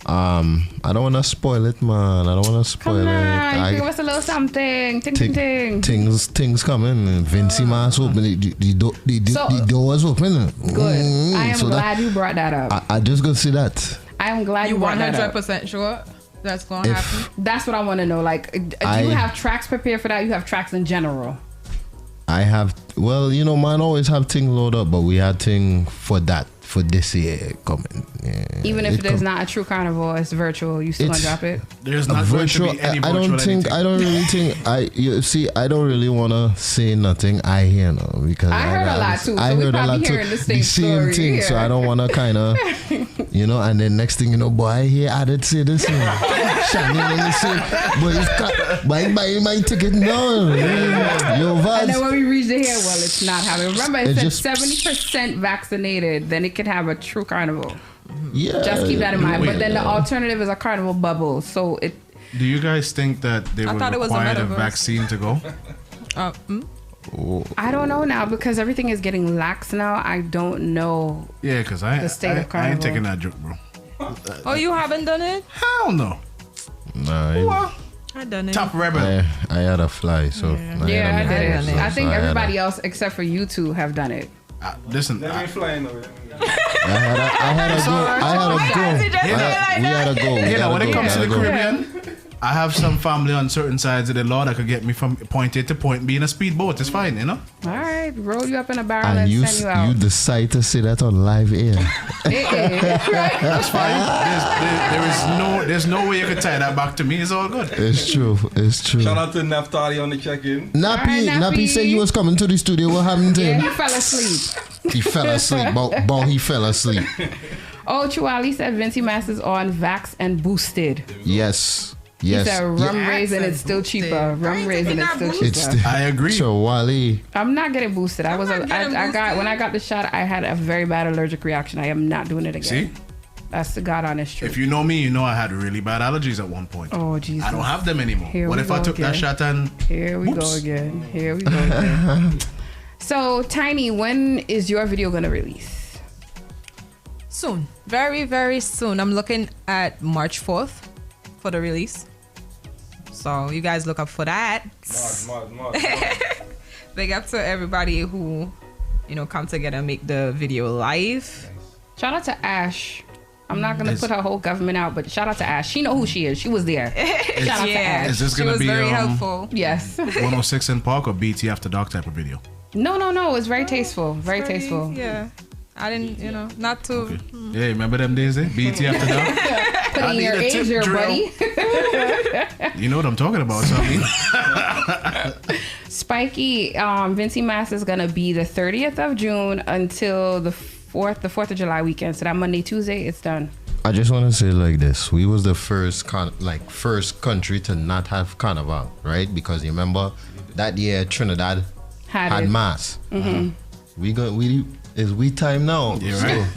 I don't want to spoil it, man. I don't want to spoil it. Give us a little something. Ting. Things coming. Vinci Mass open. The doors open. Good. I am glad you brought that up. I just go see that. I am glad you brought that up. 100% sure that's going to happen? That's what I want to know. Like, do you have tracks prepared for that? You have tracks in general? I have, well, you know, man always have things loaded up, but we had thing for that, for this year coming. Yeah, even if there's not a true carnival, it's virtual, you still gonna drop it? There's not virtual, going to be any I don't really want to say nothing. I hear no, because I heard a lot too. I heard a lot too. The same thing, so I don't want to kind of, you know, and then next thing you know, boy, I hear Added say this one. Chandy, let me say, boy, buy my ticket now. Yo, Vaz. And then when we reach the here, well, it's not happening. Remember, it said 70% vaccinated, then it could have a true carnival. Yeah. Just keep that in mind. But then the alternative is a carnival bubble. So it. Do you guys think that they would require a vaccine to go? I don't know now because everything is getting lax now. I don't know. Yeah, because I ain't taking that joke, bro. Oh, you haven't done it? Hell no. Nah. I done it. Top rebel. I had a fly, so Yeah, I did it. so I think I had everybody else except for you two have done it. Listen, Let me flying over. I had a go. You know, when it comes to the Caribbean, I have some family on certain sides of the law that could get me from point A to point B in a speedboat. It's fine, you know. All right, roll you up in a barrel And and you send you out. you decide to say that on live air. That's fine. There's no way you can tie that back to me. It's all good. It's true. Shout out to Naftali on the check-in. Nappy said you was coming to the studio. What happened to him? He fell asleep. He fell asleep. He fell asleep. Oh, Chuali said Vincy Mass is on Vax and Boosted. Yes. He said rum raisin is still cheaper. Rum raisin is still cheaper. I agree. Chuali. I'm not getting boosted. When I got the shot, I had a very bad allergic reaction. I am not doing it again. See? That's the God honest truth. If you know me, you know I had really bad allergies at one point. Oh, Jesus. I don't have them anymore. What if I took that shot and... Here we go again. So, Tiny, when is your video going to release? Soon. Very, very soon. I'm looking at March 4th for the release. So, you guys look up for that. Mod. Big up to everybody who, come together and make the video live. Shout out to Ash. I'm not going to put her whole government out, but shout out to Ash. She know who she is. She was there. Shout out to Ash. Is this going to be very helpful. Yes. 106 in Park or BT After Dark type of video? No. It's very tasteful. Very tasteful. Yeah. I didn't, not too. Okay. Yeah, remember them days, eh? BT After Dark? Putting your age there, buddy. You know what I'm talking about, so I mean. Spiky, Vincy Mass is going to be the 30th of June until the 4th of July weekend. So that Monday, Tuesday, it's done. I just want to say it like this. We was the first country to not have carnival, right? Because you remember that year Trinidad had mass. Mm-hmm. We time now. Yeah, right.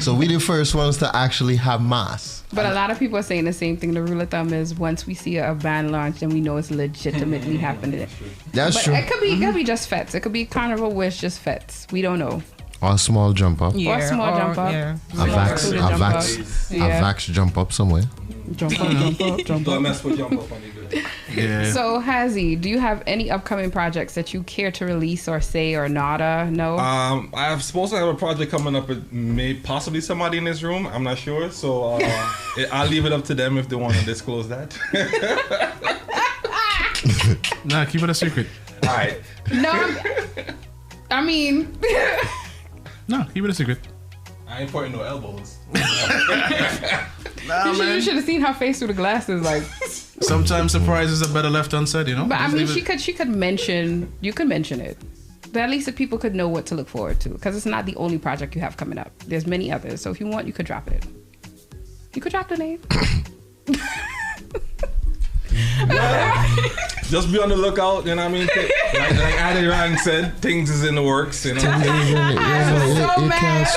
So we the first ones to actually have mass. But a lot of people are saying the same thing. The rule of thumb is once we see a band launch, then we know it's legitimately happening. That's true. It could be just fets. It could be Carnival Wish, just fets. We don't know. Or a small jump up. Yeah, or a small jump up. Yeah. A Vax jump up somewhere. Jump up. Don't mess with jump up when you do it. Yeah. So, Hazy, do you have any upcoming projects that you care to release or say or nada? No? I'm supposed to have a project coming up with possibly somebody in this room. I'm not sure. So, I'll leave it up to them if they want to disclose that. Nah, keep it a secret. All right. No, I mean... No, keep it a secret. I ain't pointing no elbows. You should have seen her face through the glasses. Like, sometimes surprises are better left unsaid, you know. But I mean, she could mention. You could mention it. But at least if people could know what to look forward to, because it's not the only project you have coming up. There's many others. So if you want, you could drop it. You could drop the name. Just be on the lookout, you know what I mean? Like Adi Rang said, things is in the works, you know. You can't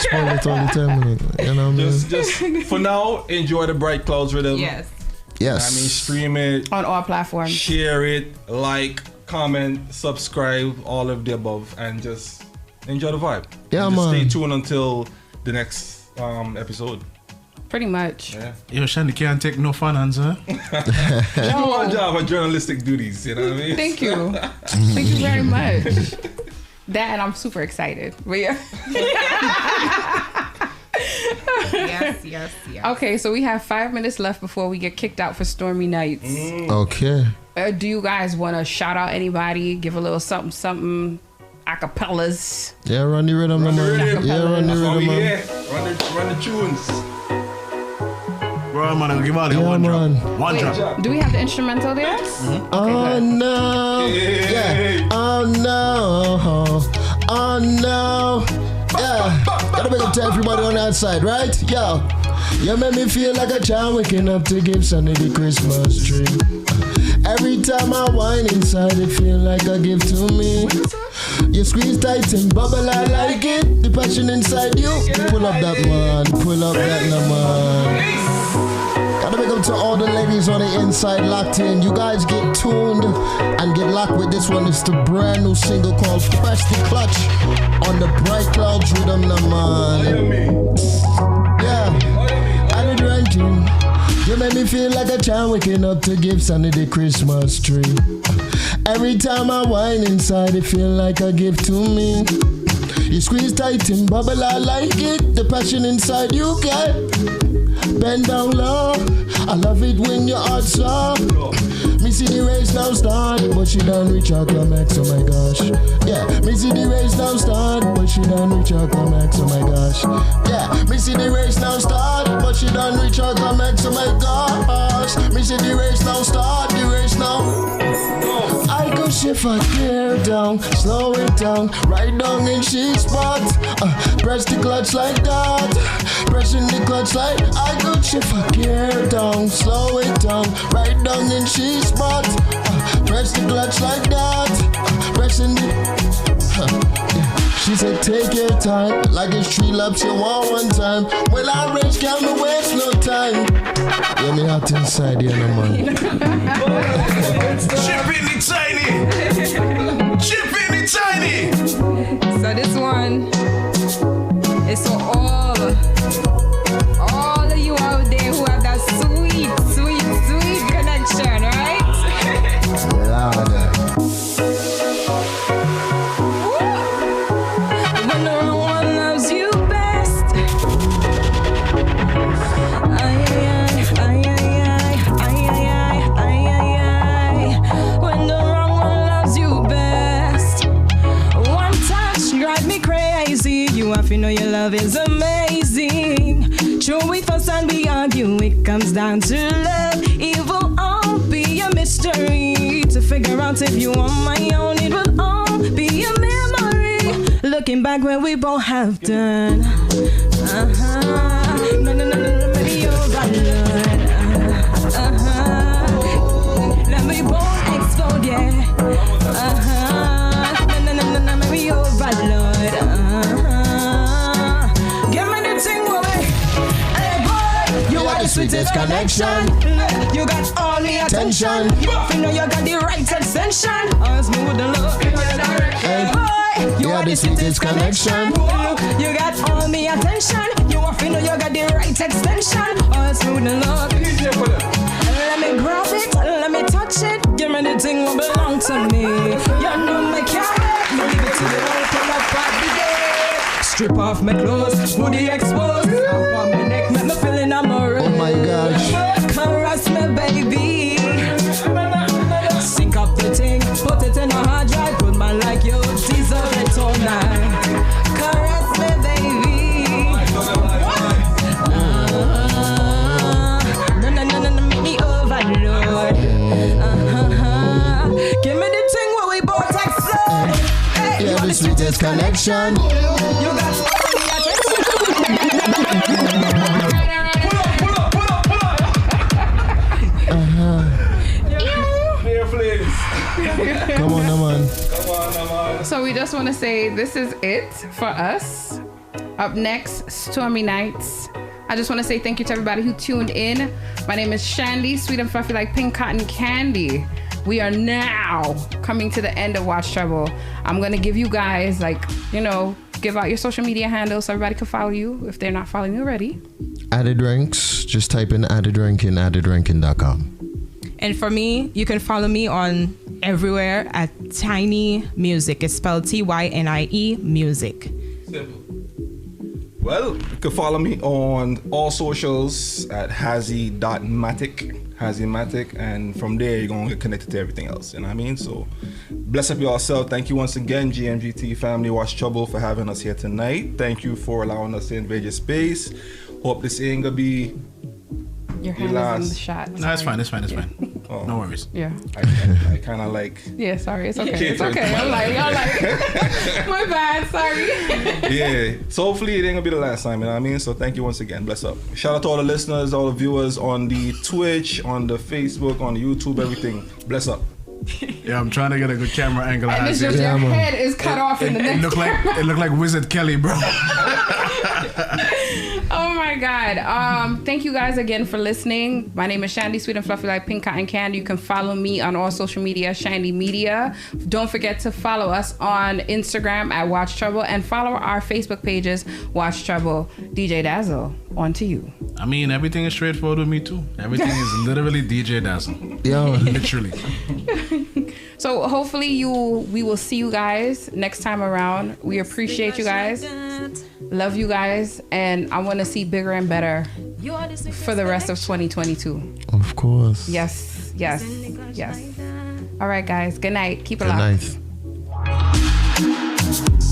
spoil it all the time, you know what I mean? Just for now, enjoy the Bright Clouds rhythm. Yes. Yes. I mean, stream it on all platforms. Share it, like, comment, subscribe, all of the above, and just enjoy the vibe. Yeah, and just man. stay tuned until the next episode. Pretty much. Yeah. Yo, Chandy can't take no fun answer. She do my job of journalistic duties, you know what I mean? Thank you. Thank you very much. That, and I'm super excited. But yeah. Yes. Okay, so we have 5 minutes left before we get kicked out for Stormy Nights. Okay. Do you guys want to shout out anybody? Give a little something, acapellas? Yeah, run the rhythm, man. Yeah, run the rhythm, man. Run the tunes. Bro, man, I'll give out one drop. One drop. Do we have the instrumental there? Mm-hmm. Okay, no. Yeah. Oh no. Yeah. Gotta make it to everybody on that side, right? Yo. You make me feel like a child waking up to give Sunday the Christmas tree. Every time I whine inside, it feel like a gift to me. You squeeze tight and bubble, I like it. The passion inside you. Pull up that man, pull up that man. Gotta big up to all the ladies on the inside locked in. You guys get tuned and get locked with this one. It's the brand new single called Press the Clutch on the Bright Clouds rhythm, man. Yeah. You make me feel like a child waking up to gifts under the Christmas tree. Every time I whine inside, it feel like a gift to me. You squeeze tight and bubble, I like it. The passion inside you get. Bend down low. I love it when your heart's soft. Me see the race now start, but she done reach her climax, oh my gosh. Yeah, me see the race now start, but she done reach her climax, oh my gosh. Yeah, me see the race now start, but she done reach her climax, oh my gosh. Me see the race now start, the race now. I go shift her gear down, slow it down, right down in she spot. Press the clutch like that, pressing the clutch like. I go shift her gear down, slow it down, right down in she spot. Press the clutch like that, pressing the. She said take your time, like it's 3 laps you want one time. Well I race can't be waste no time. Yeah, me hot inside here no man. Chip in the tiny. Chip in the tiny. So this one is for all of you out there who have that sweet connection, right? When no one loves you best. When the wrong one loves you best. One touch drive me crazy. You have to know your love is amazing. True, we fuss and we argue. It comes down to love. It will all be a mystery. To figure out if you want my own, it will all be a memory. Looking back where we both have done. No, maybe you're right. Let me both explode, yeah. No, maybe you're right, Lord. Give me the thing, boy. Hey, boy, you are the sweetest connection. You got all the attention. You know you got the right extension. Ask me with the love. Hey, boy, you are the sweetest connection. You got all the attention. You know you got the right extension. Ask me with the love. Let me grab it, let me touch it. Give me the thing what belong to me. You know me carrot. Leave it to the open up at the day. Strip off my clothes, booty exposed. Up on my neck, make me feeling amorous. Oh my gosh. Caress me, baby. Sync up the thing, put it in a hard drive. Good man like you, deserve it all night. Caress me, baby. No, make me overload. Give me the thing where we both explode. Hey, you are the sweetest connection. You got Come on, man. So we just want to say this is it for us. Up next, Stormy Nights. I just want to say thank you to everybody who tuned in. My name is Chandy, sweet and fluffy like pink cotton candy. We are now coming to the end of Watch Trouble. I'm going to give you guys, give out your social media handles so everybody can follow you if they're not following you already. Added Ranks, just type in Added Ranking, addedranking.com. And for me, you can follow me on everywhere at Tiny Music. It's spelled TYNIE Music. Simple. Well, you can follow me on all socials at hazy.matic, and from there you're going to get connected to everything else, you know what I mean? So bless up yourself. Thank you once again, GMGT family, Watch Trouble, for having us here tonight. Thank you for allowing us to invade your space. Hope this ain't gonna be your hand is in the shot. No, it's fine. Oh. No worries. Yeah. I kind of like. Yeah, sorry. It's okay. It's okay. I'm like, my bad. Sorry. Yeah. So hopefully it ain't gonna be the last time. You know what I mean? So thank you once again. Bless up. Shout out to all the listeners, all the viewers on the Twitch, on the Facebook, on the YouTube, everything. Bless up. Yeah, I'm trying to get a good camera angle. And it's just your head is cut off in the next. It looked like Wizard Kelly, bro. Oh my God. Thank you guys again for listening. My name is Chandy, sweet and fluffy like pink cotton candy. You can follow me on all social media, ChandyMedia. Don't forget to follow us on Instagram at Watch Trouble and follow our Facebook pages, Watch Trouble. DJ Dazzle, on to you. I mean, everything is straightforward with me too. Everything is literally DJ Dazzle. Yo. Literally. So hopefully we will see you guys next time around. We appreciate you guys. Love you guys. And I want to see bigger and better for the rest of 2022. Of course. Yes. All right, guys. Good night. Keep it locked. Good night.